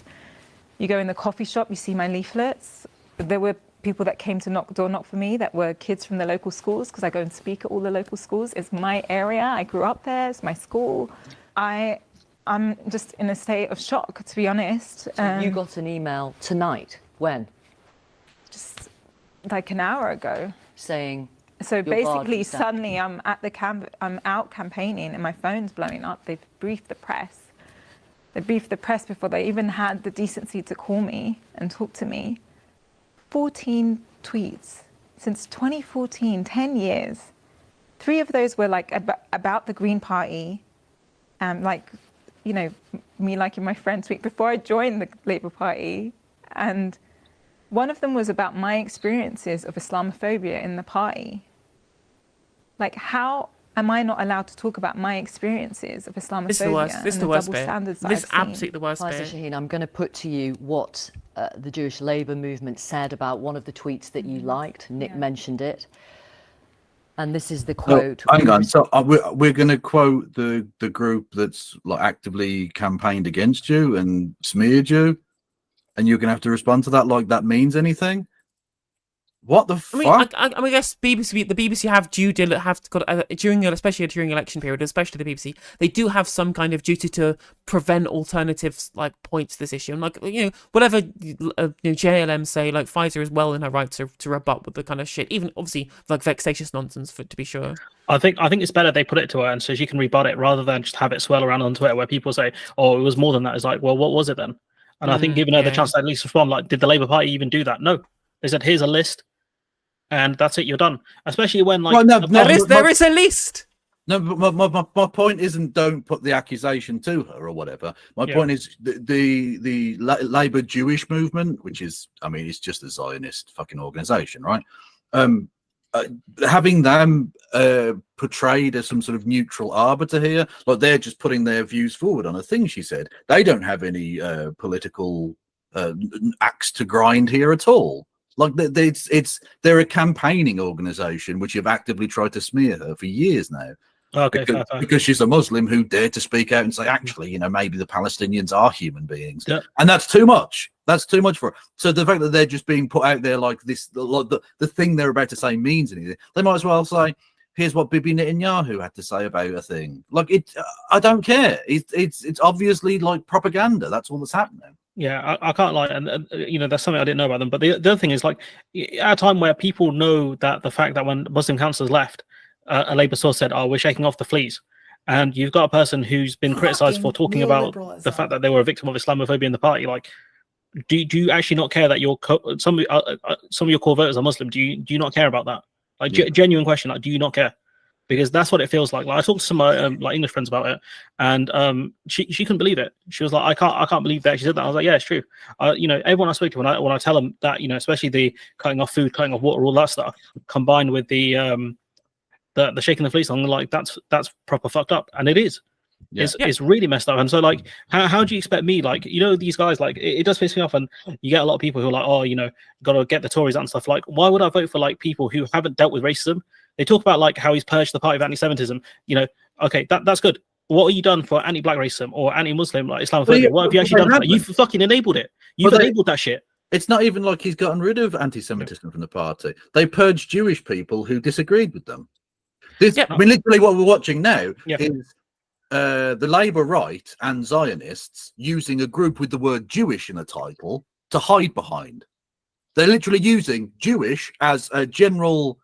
You go in the coffee shop, you see my leaflets. There were people that came to knock for me that were kids from the local schools, because I go and speak at all the local schools. It's my area. I grew up there. It's my school. I'm just in a state of shock, to be honest. So you got an email tonight. When? Just like an hour ago, saying. So basically, suddenly I'm at I'm out campaigning, and my phone's blowing up. They've briefed the press. They briefed the press before they even had the decency to call me and talk to me. 14 tweets since 2014, 10 years. 3 of those were like about the Green Party, like, you know, me liking my friend tweet before I joined the Labour Party, and one of them was about my experiences of Islamophobia in the party. Like, how am I not allowed to talk about my experiences of Islamophobia? This is the worst bit. This is absolutely the worst bit. Faisal Shaheen, I'm going to put to you what the Jewish Labour movement said about one of the tweets that you liked. Nick mentioned it. And this is the quote. Hang on. So we're going to quote the group that's like actively campaigned against you and smeared you, and you're going to have to respond to that like that means anything. What the fuck? I mean, I guess the BBC especially during election period, especially the BBC, they do have some kind of duty to prevent alternatives like points to this issue. And like, you know, whatever JLM say, like Pfizer is well in her right to rebut with the kind of shit, even obviously like vexatious nonsense, to be sure. I think it's better they put it to her and so she can rebut it rather than just have it swirl around on Twitter where people say, "Oh, it was more than that." It's like, well, what was it then? And I think giving her the chance to at least respond, like, did the Labour Party even do that? No, they said, "Here's a list." And that's it. You're done. Especially when, like, there is a list. No, but my point isn't don't put the accusation to her or whatever. My point is the Labour Jewish movement, which is, I mean, it's just a Zionist fucking organization, right? Having them portrayed as some sort of neutral arbiter here, like they're just putting their views forward on a thing she said. They don't have any political axe to grind here at all. Like they're a campaigning organization which have actively tried to smear her for years now. Okay, because she's a Muslim who dared to speak out and say, actually, maybe the Palestinians are human beings, and that's too much. That's too much for her. So the fact that they're just being put out there like this, the thing they're about to say means anything, they might as well say, "Here's what Bibi Netanyahu had to say about a thing." Like I don't care. It's obviously like propaganda. That's all that's happening. Yeah, I can't lie, and that's something I didn't know about them. But the other thing is, like, at a time where people know that the fact that when Muslim councillors left, a Labour source said, "Oh, we're shaking off the fleas," and you've got a person who's been criticised for talking about the fact that they were a victim of Islamophobia in the party. Like, do you actually not care that some of your core voters are Muslim? Do you not care about that? Like, genuine question. Like, do you not care? Because that's what it feels like. Like, I talked to some like English friends about it, and she couldn't believe it. She was like, I can't believe that she said that. I was like, yeah, it's true. Everyone I speak to, when I tell them that, especially the cutting off food, cutting off water, all that stuff, combined with the shaking the fleece on, like that's proper fucked up, and it is. It's really messed up. And so, like, how do you expect me, like, these guys, like, it does piss me off, and you get a lot of people who are like, oh, gotta get the Tories out and stuff. Like, why would I vote for like people who haven't dealt with racism? They talk about like how he's purged the party of anti-Semitism. Okay, that's good. What have you done for anti-black racism or anti-Muslim like Islamophobia? What have you actually done for that? You've fucking enabled it. You've enabled that shit. It's not even like he's gotten rid of anti-Semitism from the party. They purged Jewish people who disagreed with them. I mean, literally what we're watching now is the Labour right and Zionists using a group with the word Jewish in the title to hide behind. They're literally using Jewish as a general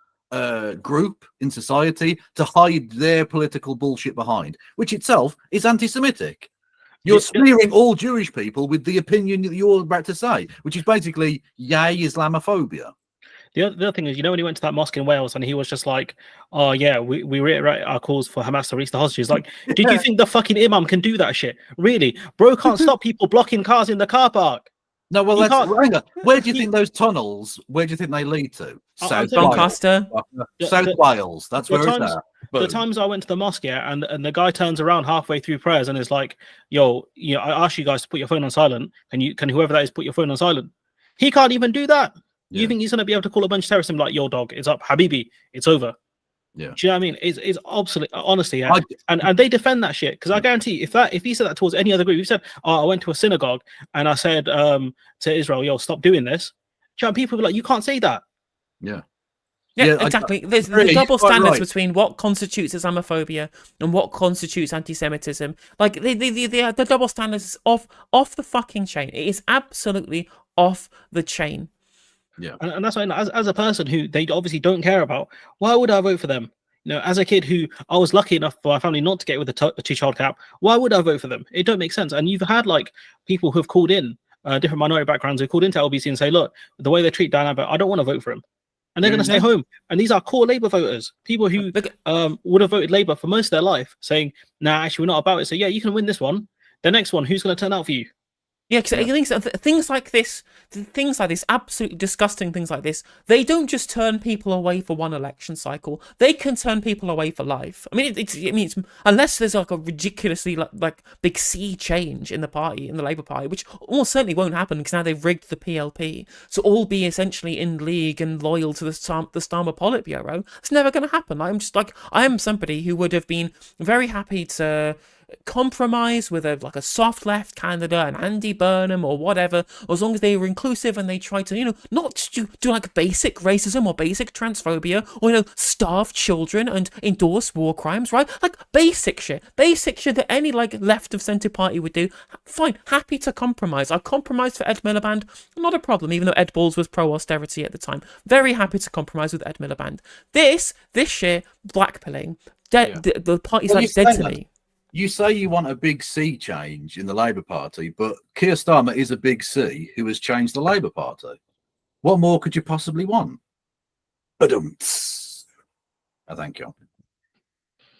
group in society to hide their political bullshit behind, which itself is anti-Semitic. You're smearing all Jewish people with the opinion that you're about to say, which is basically yay Islamophobia. The other thing is, when he went to that mosque in Wales and he was just like, oh yeah, we reiterate our calls for Hamas to release the hostages. Like, did you think the fucking imam can do that shit? Really? Bro can't stop people blocking cars in the car park. No, well, hang on. Where do you think those tunnels, where do you think they lead to? South Doncaster. South Wales. That's where it's at. The times I went to the mosque, and the guy turns around halfway through prayers and is like, yo, I asked you guys to put your phone on silent. Can whoever that is put your phone on silent? He can't even do that. You think he's going to be able to call a bunch of terrorists and be like, yo, dog, it's up. Habibi, it's over. Yeah. Do you know what I mean? It's obsolete, honestly. Yeah. And they defend that shit, because I guarantee if he said that towards any other group, he said, oh, I went to a synagogue and I said to Israel, yo, stop doing this. Do you know, people be like, you can't say that. Yeah. Yeah, exactly. There's the double standards between what constitutes Islamophobia and what constitutes anti-Semitism. Like the double standards is off the fucking chain. It is absolutely off the chain. Yeah, and that's why, as a person who they obviously don't care about, why would I vote for them? As a kid who I was lucky enough for my family not to get with the two-child cap, why would I vote for them? It don't make sense. And you've had like people who have called in different minority backgrounds who called into LBC and say, look, the way they treat Diane Abbott, I don't want to vote for him, and they're going to stay home. And these are core Labour voters, people who would have voted Labour for most of their life, saying, nah, actually we're not about it. So yeah, you can win this one. The next one, who's going to turn out for you? Yeah, because things like this, absolutely disgusting things like this, they don't just turn people away for one election cycle. They can turn people away for life. I mean, it's unless there's like a ridiculously like big sea change in the party, in the Labour Party, which almost certainly won't happen because now they've rigged the PLP to all be essentially in league and loyal to the Starmer Politburo. It's never going to happen. I am somebody who would have been very happy to compromise with a soft left candidate, an Andy Burnham or whatever, as long as they were inclusive and they tried to not do like basic racism or basic transphobia or starve children and endorse war crimes, right? Like basic shit that any like left of centre party would do. Fine, happy to compromise. I compromised for Ed Miliband, not a problem, even though Ed Balls was pro austerity at the time. Very happy to compromise with Ed Miliband. This shit, blackpilling, the party's like dead to me. You say you want a big C change in the Labour Party, but Keir Starmer is a big C who has changed the Labour Party. What more could you possibly want? I thank you.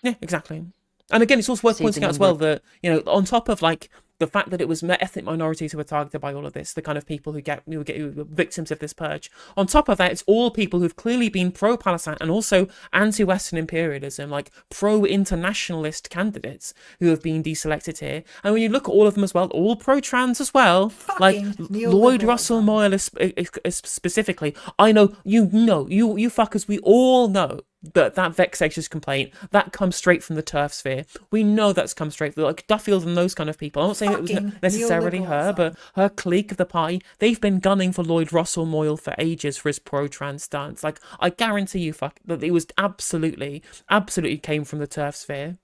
Yeah, exactly. And again, it's also worth pointing out as well that, you know, on top of like the fact that it was ethnic minorities who were targeted by all of this, the kind of people who were victims of this purge. On top of that, it's all people who've clearly been pro-Palestine and also anti-Western imperialism, like pro-internationalist candidates who have been deselected here. And when you look at all of them as well, all pro-trans as well, like Lloyd Russell Moyle specifically. I know, you fuckers, we all know that vexatious complaint that comes straight from the turf sphere. We know that's come straight from like Duffield and those kind of people. I'm not saying it was necessarily her, but her clique of the party, they've been gunning for Lloyd Russell Moyle for ages for his pro-trans stance. Like, I guarantee you, that it was absolutely came from the turf sphere.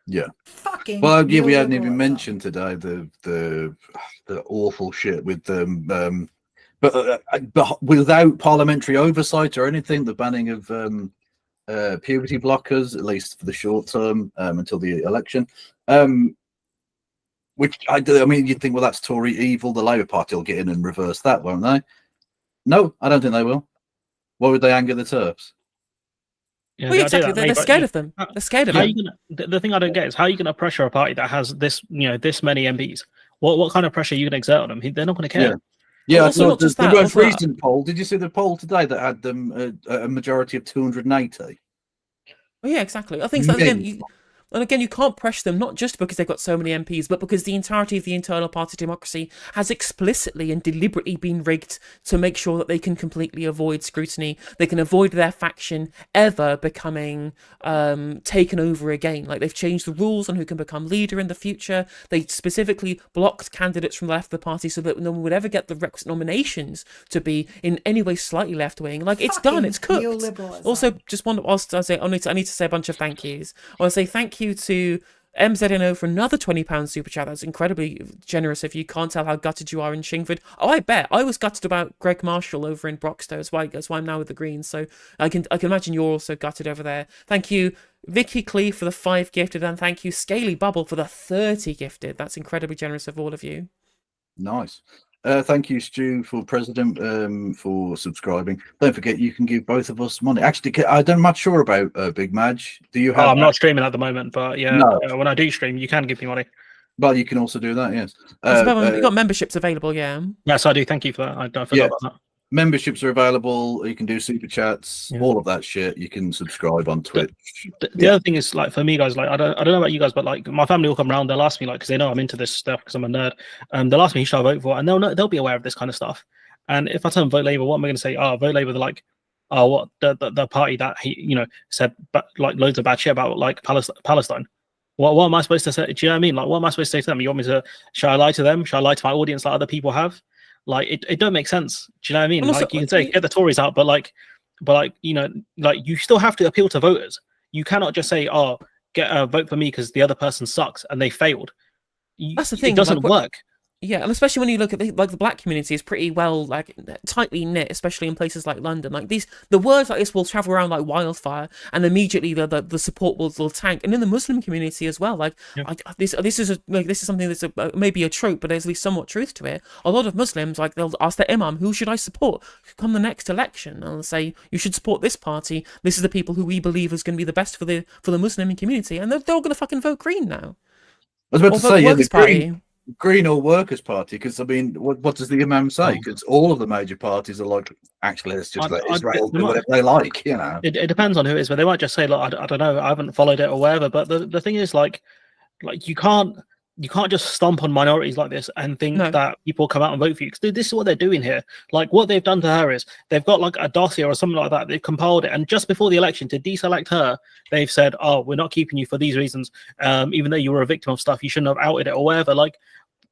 Yeah. Well, yeah, we hadn't even mentioned today the awful shit with them, but without parliamentary oversight or anything, the banning of puberty blockers, at least for the short term, until the election. Which I mean, you'd think, well, that's Tory evil. The Labour Party will get in and reverse that, won't they? No, I don't think they will. Why would they anger the TERFs? Yeah, well, exactly. They're scared of them. They're scared of them. The thing I don't get is how are you going to pressure a party that has this, this many MPs? What kind of pressure are you going to exert on them? They're not going to care. Yeah. Yeah, I saw the most recent poll. Did you see the poll today that had them a majority of 280? Well, yeah, exactly. I think so, again, you can't pressure them, not just because they've got so many MPs, but because the entirety of the internal party democracy has explicitly and deliberately been rigged to make sure that they can completely avoid scrutiny. They can avoid their faction ever becoming taken over again. Like, they've changed the rules on who can become leader in the future. They specifically blocked candidates from the left of the party so that no one would ever get the requisite nominations to be in any way slightly left-wing. Like, it's done, it's cooked. Also, just whilst I say, I need to say a bunch of thank yous. I want to say thank you to MZNO for another £20 super chat. That's incredibly generous of you. Can't tell how gutted you are in Chingford. Oh, I bet. I was gutted about Greg Marshall over in Broxtowe. That's why I'm now with the Greens. So I can imagine you're also gutted over there. Thank you, Vicky Clee, for the 5 gifted, and thank you, Scaly Bubble, for the 30 gifted. That's incredibly generous of all of you. Nice. Thank you, Stu, for president, for subscribing. Don't forget, you can give both of us money. Actually, I'm not sure about Big Maj. Do you have? I'm not streaming at the moment, but yeah, when I do stream, you can give me money. Well, you can also do that. Yes. You've got memberships available. Yeah. Yes, I do. Thank you for that. I forgot about that. Memberships are available. You can do super chats, all of that shit. You can subscribe on Twitch. The other thing is, like, for me, guys, like, I don't know about you guys, but like, my family will come around. They'll ask me, like, because they know I'm into this stuff because I'm a nerd. They'll ask me who should I vote for, and they'll be aware of this kind of stuff. And if I tell them vote Labour, what am I going to say? Oh, vote Labour. They're like, oh, what the party that he said like loads of bad shit about like Palestine. What am I supposed to say? Do you know what I mean? Like, what am I supposed to say to them? You want me to? Should I lie to them? Should I lie to my audience like other people have? Like, it don't make sense. Do you know what I mean? Also, like, you can say get the Tories out, but you still have to appeal to voters. You cannot just say, oh, get a vote for me because the other person sucks and they failed. That's the thing. It doesn't work. Yeah, and especially when you look at the black community is pretty well tightly knit, especially in places like London. Like the words like this will travel around like wildfire, and immediately the support will tank. And in the Muslim community as well, this is something that's maybe a trope, but there's at least somewhat truth to it. A lot of Muslims, like, they'll ask their imam, who should I support come the next election, and they'll say you should support this party. This is the people who we believe is going to be the best for the Muslim community, and they're all going to fucking vote Green now. I was about to say, the Green or Workers' Party, because I mean, what does the Imam say? Because all of the major parties are like, actually, let's just let Israel do whatever they like, you know. It depends on who it is, but they might just say, look, I don't know, I haven't followed it or whatever. But the thing is, like you can't just stomp on minorities like this and think that people come out and vote for you. Because this is what they're doing here. Like, what they've done to her is they've got like a dossier or something like that. They've compiled it, and just before the election, to deselect her, they've said, oh, we're not keeping you for these reasons. Even though you were a victim of stuff, you shouldn't have outed it or whatever. Like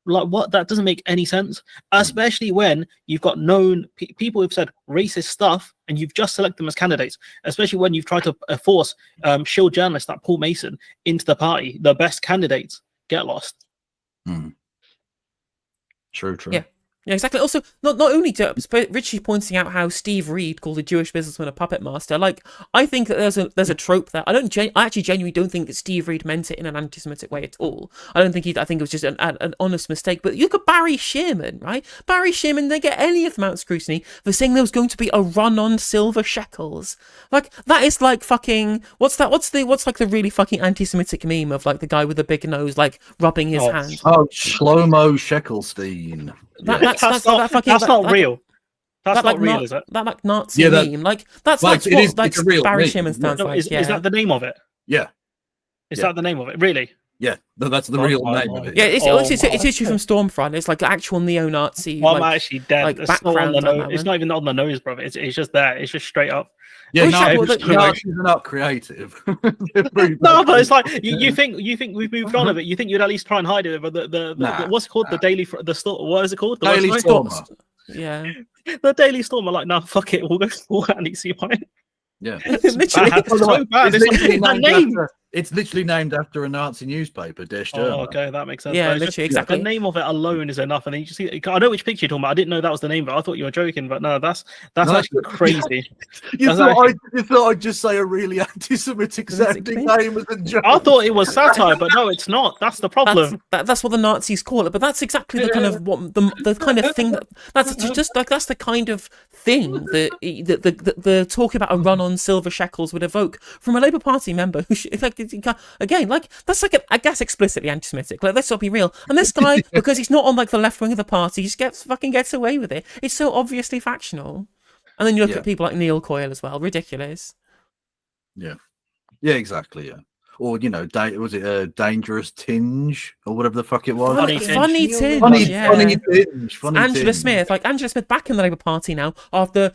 what? That doesn't make any sense, especially when you've got known people who've said racist stuff and you've just selected them as candidates, especially when you've tried to force shield journalists like Paul Mason into the party. The best candidates get lost. True. Yeah. Yeah, exactly. Also, not only Richie pointing out how Steve Reed called a Jewish businessman a puppet master. Like, I think that there's a trope there. I actually genuinely don't think that Steve Reed meant it in an anti-Semitic way at all. I think it was just an honest mistake. But look at Barry Shearman, right? Barry Shearman didn't get any of the amount of scrutiny for saying there was going to be a run on silver shekels. Like, that is like fucking what's like the really fucking anti-Semitic meme of like the guy with the big nose like rubbing his hand. Oh, Shlomo Shekelstein. That's not real. That's not real, is it? That like Nazi meme. Like that's what Barry Shearman stands like. Is that the name of it? Yeah. Is that the name of it? Really? Yeah, that's the real name of it. Yeah, it's issue from Stormfront. It's like actual neo-Nazi. Well, I'm actually dead. Like, it's not even on the nose, brother. It's just there. It's just straight up. Yeah, Nazis are not creative. No, but it's like you think we've moved on of it. You think you'd at least try and hide it. But the what's it called? The Daily what is it called? The Daily Stormer. Yeah, the Daily Stormer. Like, no, fuck it. We'll go full anti-Semite. Yeah, literally. So bad. It's literally named after a Nazi newspaper, Der Stürmer. Oh, okay, that makes sense. Yeah, literally, exactly. The name of it alone is enough, and then you just see. I know which picture you're talking about. I didn't know that was the name, but I thought you were joking. But no, that's actually crazy. You thought I'd just say a really anti-Semitic sounding name as a joke. I thought it was satire, but no, it's not. That's the problem. That's what the Nazis call it. But that's exactly the kind of the kind of thing that's just like that's the kind of thing that the talk about a run on silver shekels would evoke from a Labour Party member who again, like that's like I guess explicitly anti-Semitic. Like, let's not be real. And this guy, because he's not on like the left wing of the party, just gets away with it. It's so obviously factional. And then you look at people like Neil Coyle as well. Ridiculous. Yeah, exactly. Yeah, or was it a dangerous tinge or whatever the fuck it was? Funny tinge. Angela Smith, Angela Smith, back in the Labour Party now after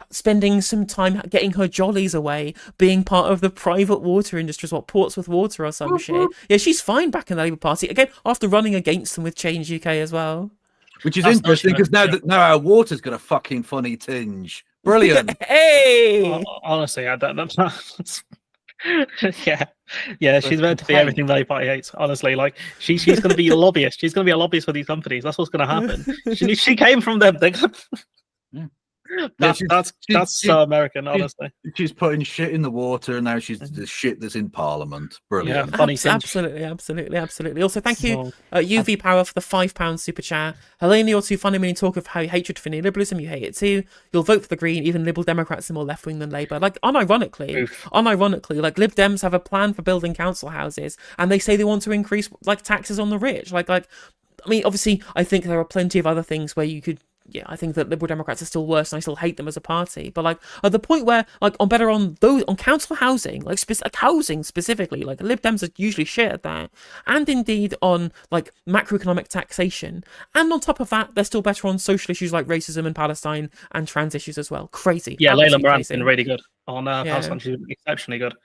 spending some time getting her jollies away, being part of the private water industry, Portsmouth Water or some shit. Yeah, she's fine back in the Labour Party again after running against them with Change UK as well. Which is interesting because now our water's got a fucking funny tinge. Brilliant. Hey. Honestly, that's yeah. She's meant to be everything the Labour Party hates. Honestly, like she's going to be a lobbyist. She's going to be a lobbyist for these companies. That's what's going to happen. She came from them. That's so American, honestly. She's putting shit in the water, and now she's the shit that's in Parliament. Brilliant. Yeah, funny absolutely. Also, thank you, UV Power, for the £5 super chat. Helena, you're too funny when you talk of how you hatred for neoliberalism. You hate it too. You'll vote for the Green. Even Liberal Democrats are more left wing than Labour. Like, unironically, like Lib Dems have a plan for building council houses, and they say they want to increase like taxes on the rich. I mean, obviously, I think there are plenty of other things where you could. Yeah, I think that Liberal Democrats are still worse, and I still hate them as a party. But like at the point where on council housing, housing specifically, like Lib Dems are usually shit at that, and indeed on like macroeconomic taxation, and on top of that, they're still better on social issues like racism and Palestine and trans issues as well. Crazy. Yeah, Layla Moran's been really good on Palestine. She's been exceptionally good.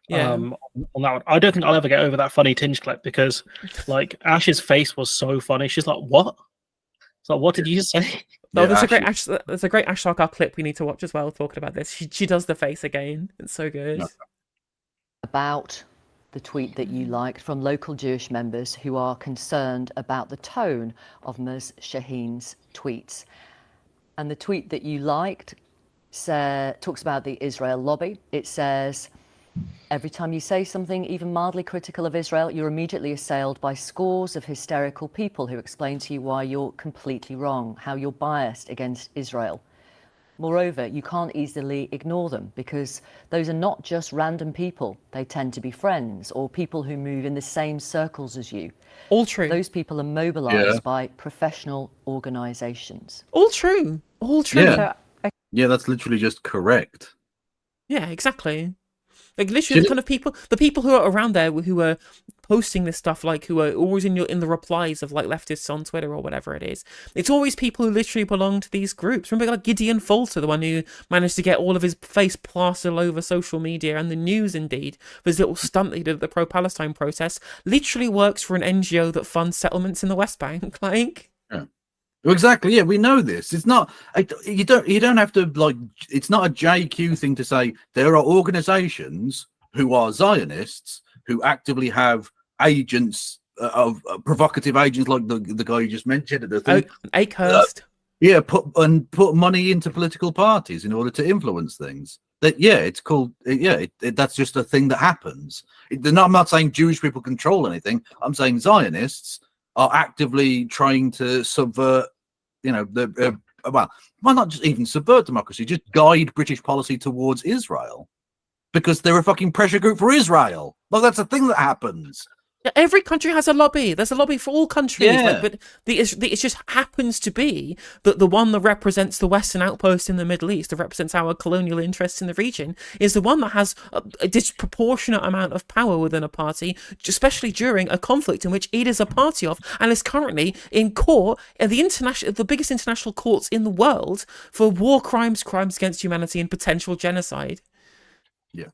Yeah. On that one, I don't think I'll ever get over that funny tinge clip because like Ash's face was so funny. She's like, "What?" So what did you say? No, there's a great Ash Sarkar clip we need to watch as well, talking about this. She does the face again. It's so good. About the tweet that you liked from local Jewish members who are concerned about the tone of Ms. Shaheen's tweets. And the tweet that you liked talks about the Israel lobby. It says, every time you say something even mildly critical of Israel, you're immediately assailed by scores of hysterical people who explain to you why you're completely wrong, how you're biased against Israel. Moreover, you can't easily ignore them because those are not just random people. They tend to be friends or people who move in the same circles as you. All true. Those people are mobilized by professional organizations. All true. Yeah, that's literally just correct. Yeah, exactly. Like literally, the kind of people who are around there who are posting this stuff, like who are always in the replies of like leftists on Twitter or whatever it is. It's always people who literally belong to these groups. Remember, like Gideon Falter, the one who managed to get all of his face plastered all over social media and the news. Indeed, for his little stunt he did at the pro-Palestine protest, literally works for an NGO that funds settlements in the West Bank. Like. Yeah. Exactly. Yeah, we know this. It's not. You don't have to like. It's not a JQ thing to say there are organisations who are Zionists who actively have agents of provocative agents like the guy you just mentioned at the thing. Akehurst. Yeah, put money into political parties in order to influence things. It's called. That's just a thing that happens. I'm not saying Jewish people control anything. I'm saying Zionists are actively trying to subvert. Well, not just even subvert democracy, just guide British policy towards Israel, because they're a fucking pressure group for Israel. Well, that's a thing that happens. Every country has a lobby. There's a lobby for all countries. Yeah. But it just happens to be that the one that represents the Western outpost in the Middle East, that represents our colonial interests in the region, is the one that has a disproportionate amount of power within a party, especially during a conflict in which it is a party of, and is currently in court at the biggest international courts in the world for war crimes, crimes against humanity, and potential genocide. Yeah.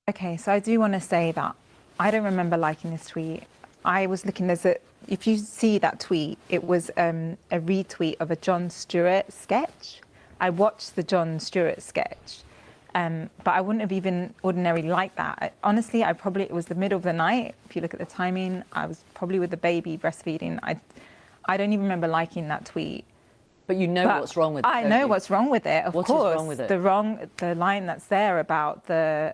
Okay, so I do want to say that I don't remember liking this tweet. I was looking, if you see that tweet, it was a retweet of a Jon Stewart sketch. I watched the Jon Stewart sketch, but I wouldn't have even ordinarily liked that. Honestly, it was the middle of the night. If you look at the timing, I was probably with the baby breastfeeding. I don't even remember liking that tweet. But you know what's wrong with it. I know what's wrong with it, of course. What is wrong with it? The line that's there about they're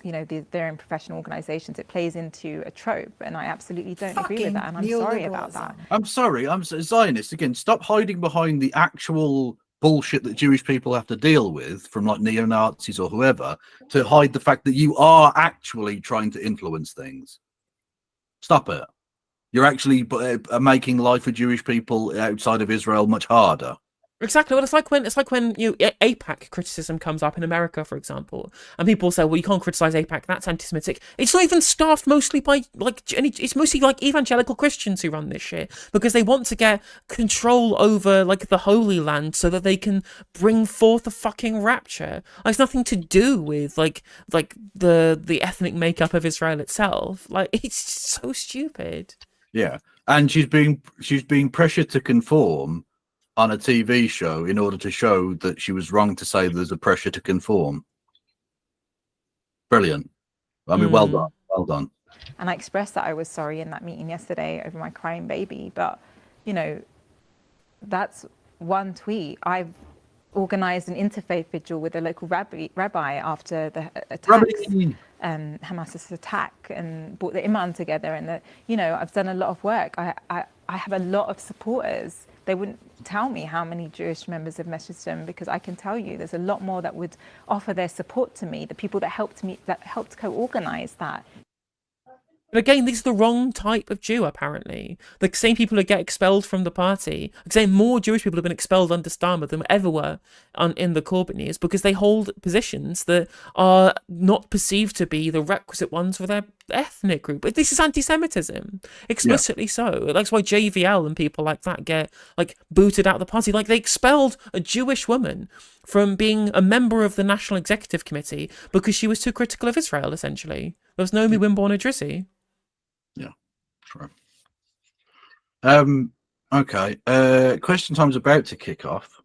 in professional organisations, it plays into a trope, and I absolutely don't agree with that, and I'm sorry about that. I'm sorry, I'm Zionist. Again, stop hiding behind the actual bullshit that Jewish people have to deal with from like neo-Nazis or whoever to hide the fact that you are actually trying to influence things. Stop it. You're actually making life for Jewish people outside of Israel much harder. Exactly. Well, it's like when AIPAC criticism comes up in America, for example, and people say, "Well, you can't criticize AIPAC; that's anti-Semitic." It's not even staffed mostly by it's mostly like evangelical Christians who run this shit because they want to get control over like the Holy Land so that they can bring forth a fucking rapture. It's nothing to do with like the ethnic makeup of Israel itself. Like, it's so stupid. Yeah, and she's being pressured to conform on a TV show in order to show that she was wrong to say there's a pressure to conform. Brilliant. I mean, well done. Well done. And I expressed that I was sorry in that meeting yesterday over my crying baby. But, that's one tweet. I've organised an interfaith vigil with a local rabbi after the attacks, Hamas's attack, and brought the imam together. And, I've done a lot of work. I have a lot of supporters. They wouldn't tell me how many Jewish members have messaged them, because I can tell you there's a lot more that would offer their support to me, the people that helped co-organise that. But again, these are the wrong type of Jew, apparently. The same people who get expelled from the party. I'm saying more Jewish people have been expelled under Starmer than ever were in the Corbyn years, because they hold positions that are not perceived to be the requisite ones for their ethnic group. But this is anti-Semitism, explicitly so. That's why JVL and people like that get booted out of the party. Like, they expelled a Jewish woman from being a member of the National Executive Committee because she was too critical of Israel, essentially. There was Naomi Wimborne-Idrissi. Yeah, true. Okay. Question time's about to kick off.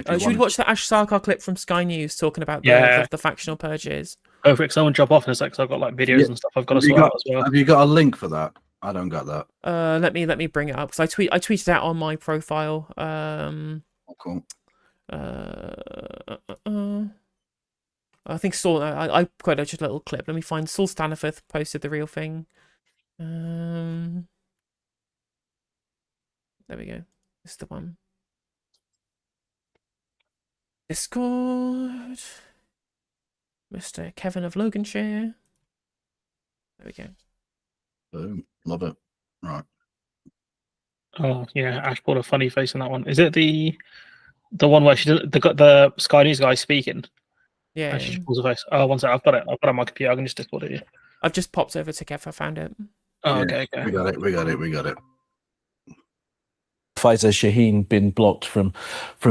Should we watch the Ash Sarkar clip from Sky News talking about the factional purges? Oh, for someone jump off in a sec, because I've got videos and stuff I've got to sort out as well. Have you got a link for that? I don't got that. Let me bring it up, because I tweeted out on my profile. Cool. I think Saul. I quoted just a little clip. Let me find. Saul Staniforth posted the real thing. There we go. This is the one. Discord. Mr. Kevin of Loganshire. There we go. Boom. Love it. Right. Oh yeah, Ash brought a funny face in that one. Is it the one where she did the Sky News guy speaking? Yeah. And she pulls a face. Oh, one sec. I've got it on my computer. I can just Discord it. I've just popped over to Kev. I found it. Oh, okay. We got it. Faisal Shaheen been blocked from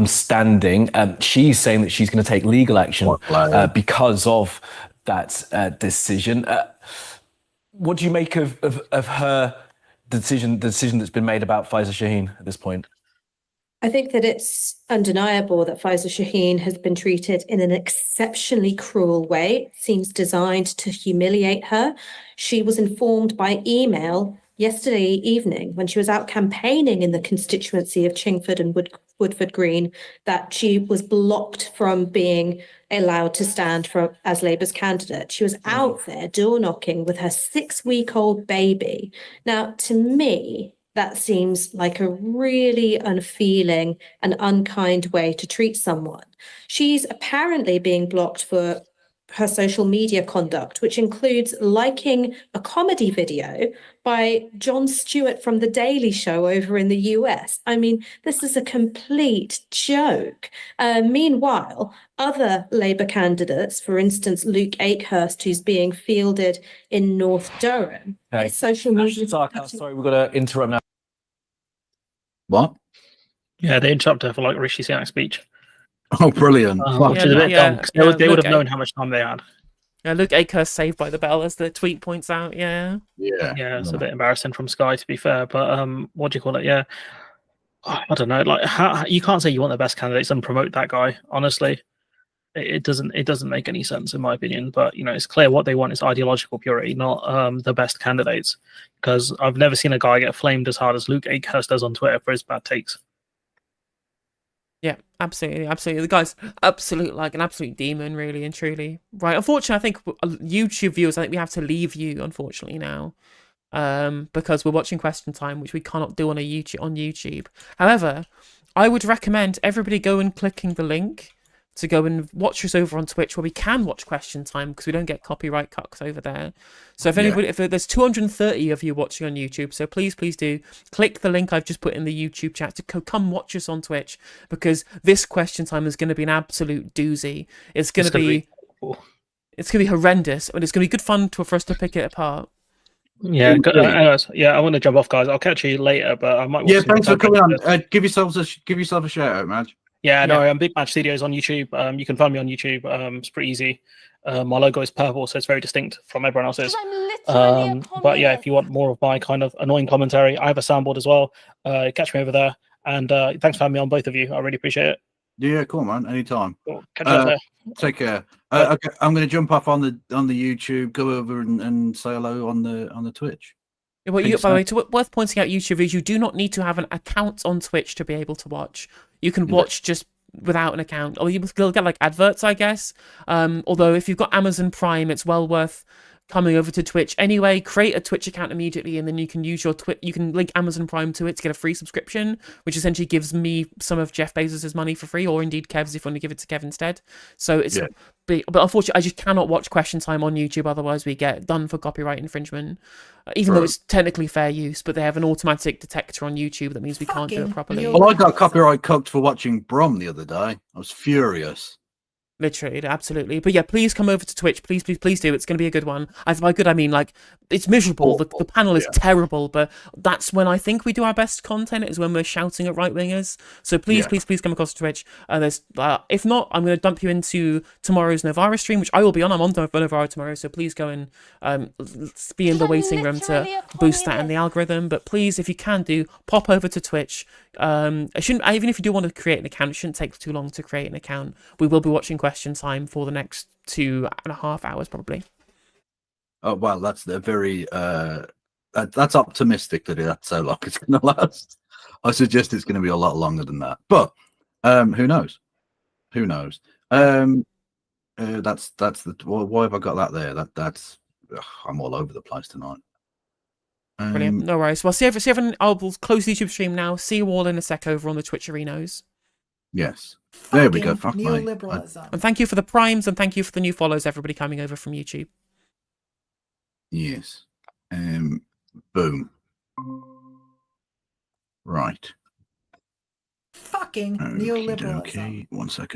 standing. She's saying that she's going to take legal action because of that decision. What do you make of her decision that's been made about Faisal Shaheen at this point? I think that it's undeniable that Faisal Shaheen has been treated in an exceptionally cruel way. It seems designed to humiliate her. She was informed by email yesterday evening when she was out campaigning in the constituency of Chingford and Woodford Green that she was blocked from being allowed to stand as Labour's candidate. She was out there door knocking with her 6-week-old baby. Now, to me, that seems like a really unfeeling and unkind way to treat someone. She's apparently being blocked for her social media conduct, which includes liking a comedy video by Jon Stewart from The Daily Show over in the US. I mean, this is a complete joke. Meanwhile, other Labour candidates, for instance, Luke Akehurst, who's being fielded in North Durham, social media. Sorry, we've got to interrupt now. What? Yeah, they interrupted her for like Rishi Sunak's speech. Oh, brilliant. Which is a bit dumb, 'cause they would have known how much time they had. Yeah, Luke Akehurst saved by the bell, as the tweet points out. Yeah, it's a bit embarrassing from Sky, to be fair. But what do you call it? Yeah, I don't know. Like, how you can't say you want the best candidates and promote that guy. Honestly, it doesn't make any sense in my opinion. But it's clear what they want is ideological purity, not the best candidates. Because I've never seen a guy get flamed as hard as Luke Akehurst does on Twitter for his bad takes. Yeah, absolutely. The guy's an absolute demon, really and truly. Right. Unfortunately, I think YouTube viewers, I think we have to leave you, unfortunately, now. Because we're watching Question Time, which we cannot do on YouTube. However, I would recommend everybody go and clicking the link to go and watch us over on Twitch, where we can watch Question Time because we don't get copyright cucks over there. So if there's 230 of you watching on YouTube, so please do click the link I've just put in the YouTube chat to come watch us on Twitch, because this Question Time is going to be an absolute doozy. It's going to be horrendous, but it's going to be good fun for us to pick it apart. Yeah, anyways, I want to jump off, guys. I'll catch you later, but I might. Yeah, thanks for coming on. Give yourself a shout out, Maj. Yeah, no, I'm Big Maj Studios on YouTube. You can find me on YouTube. It's pretty easy. My logo is purple, so it's very distinct from everyone else's. But yeah, if you want more of my kind of annoying commentary, I have a soundboard as well. Catch me over there. And thanks for having me on, both of you. I really appreciate it. Yeah, cool, man. Anytime. Cool. Catch you later. Take care. Okay, I'm going to jump off on the YouTube, go over and say hello on the Twitch. Yeah, well, by the way, worth pointing out, YouTube is you do not need to have an account on Twitch to be able to watch. You can watch just without an account, or you'll get like adverts, I guess. Although if you've got Amazon Prime, it's well worth coming over to Twitch anyway. Create a Twitch account immediately, and then you can use your you can link Amazon Prime to it to get a free subscription, which essentially gives me some of Jeff Bezos's money for free, or indeed Kev's if you want to give it to Kev instead. So it's but unfortunately I just cannot watch Question Time on YouTube, otherwise we get done for copyright infringement, even though it's technically fair use, but they have an automatic detector on YouTube that means we can't do it properly. Well, I got copyright cooked for watching Brom the other day. I was furious. Literally, absolutely. But yeah, please come over to Twitch. Please do. It's going to be a good one. By good, I mean, like, it's miserable. The panel is terrible, but that's when I think we do our best content, is when we're shouting at right-wingers. So please come across to Twitch. If not, I'm going to dump you into tomorrow's Novara stream, which I will be on. I'm on Novara tomorrow, so please go and be in the waiting room to boost that in the algorithm. But please, if you can pop over to Twitch. Even if you do want to create an account, it shouldn't take too long to create an account. We will be watching Question Time for the next 2.5 hours probably. Oh well, that's a very that's optimistic that that's so long it's going to last. I suggest it's going to be a lot longer than that, but who knows? That's the why have I got that there? That's I'm all over the place tonight. Brilliant. No worries. Well, see everyone. I'll close the YouTube stream now. See you all in a sec over on the Twitch arenas. Yes. There we go. Fuck neoliberalism. And thank you for the primes, and thank you for the new follows, everybody coming over from YouTube. Yes. Boom. Right. Fucking neoliberalism. Okay. 1 second.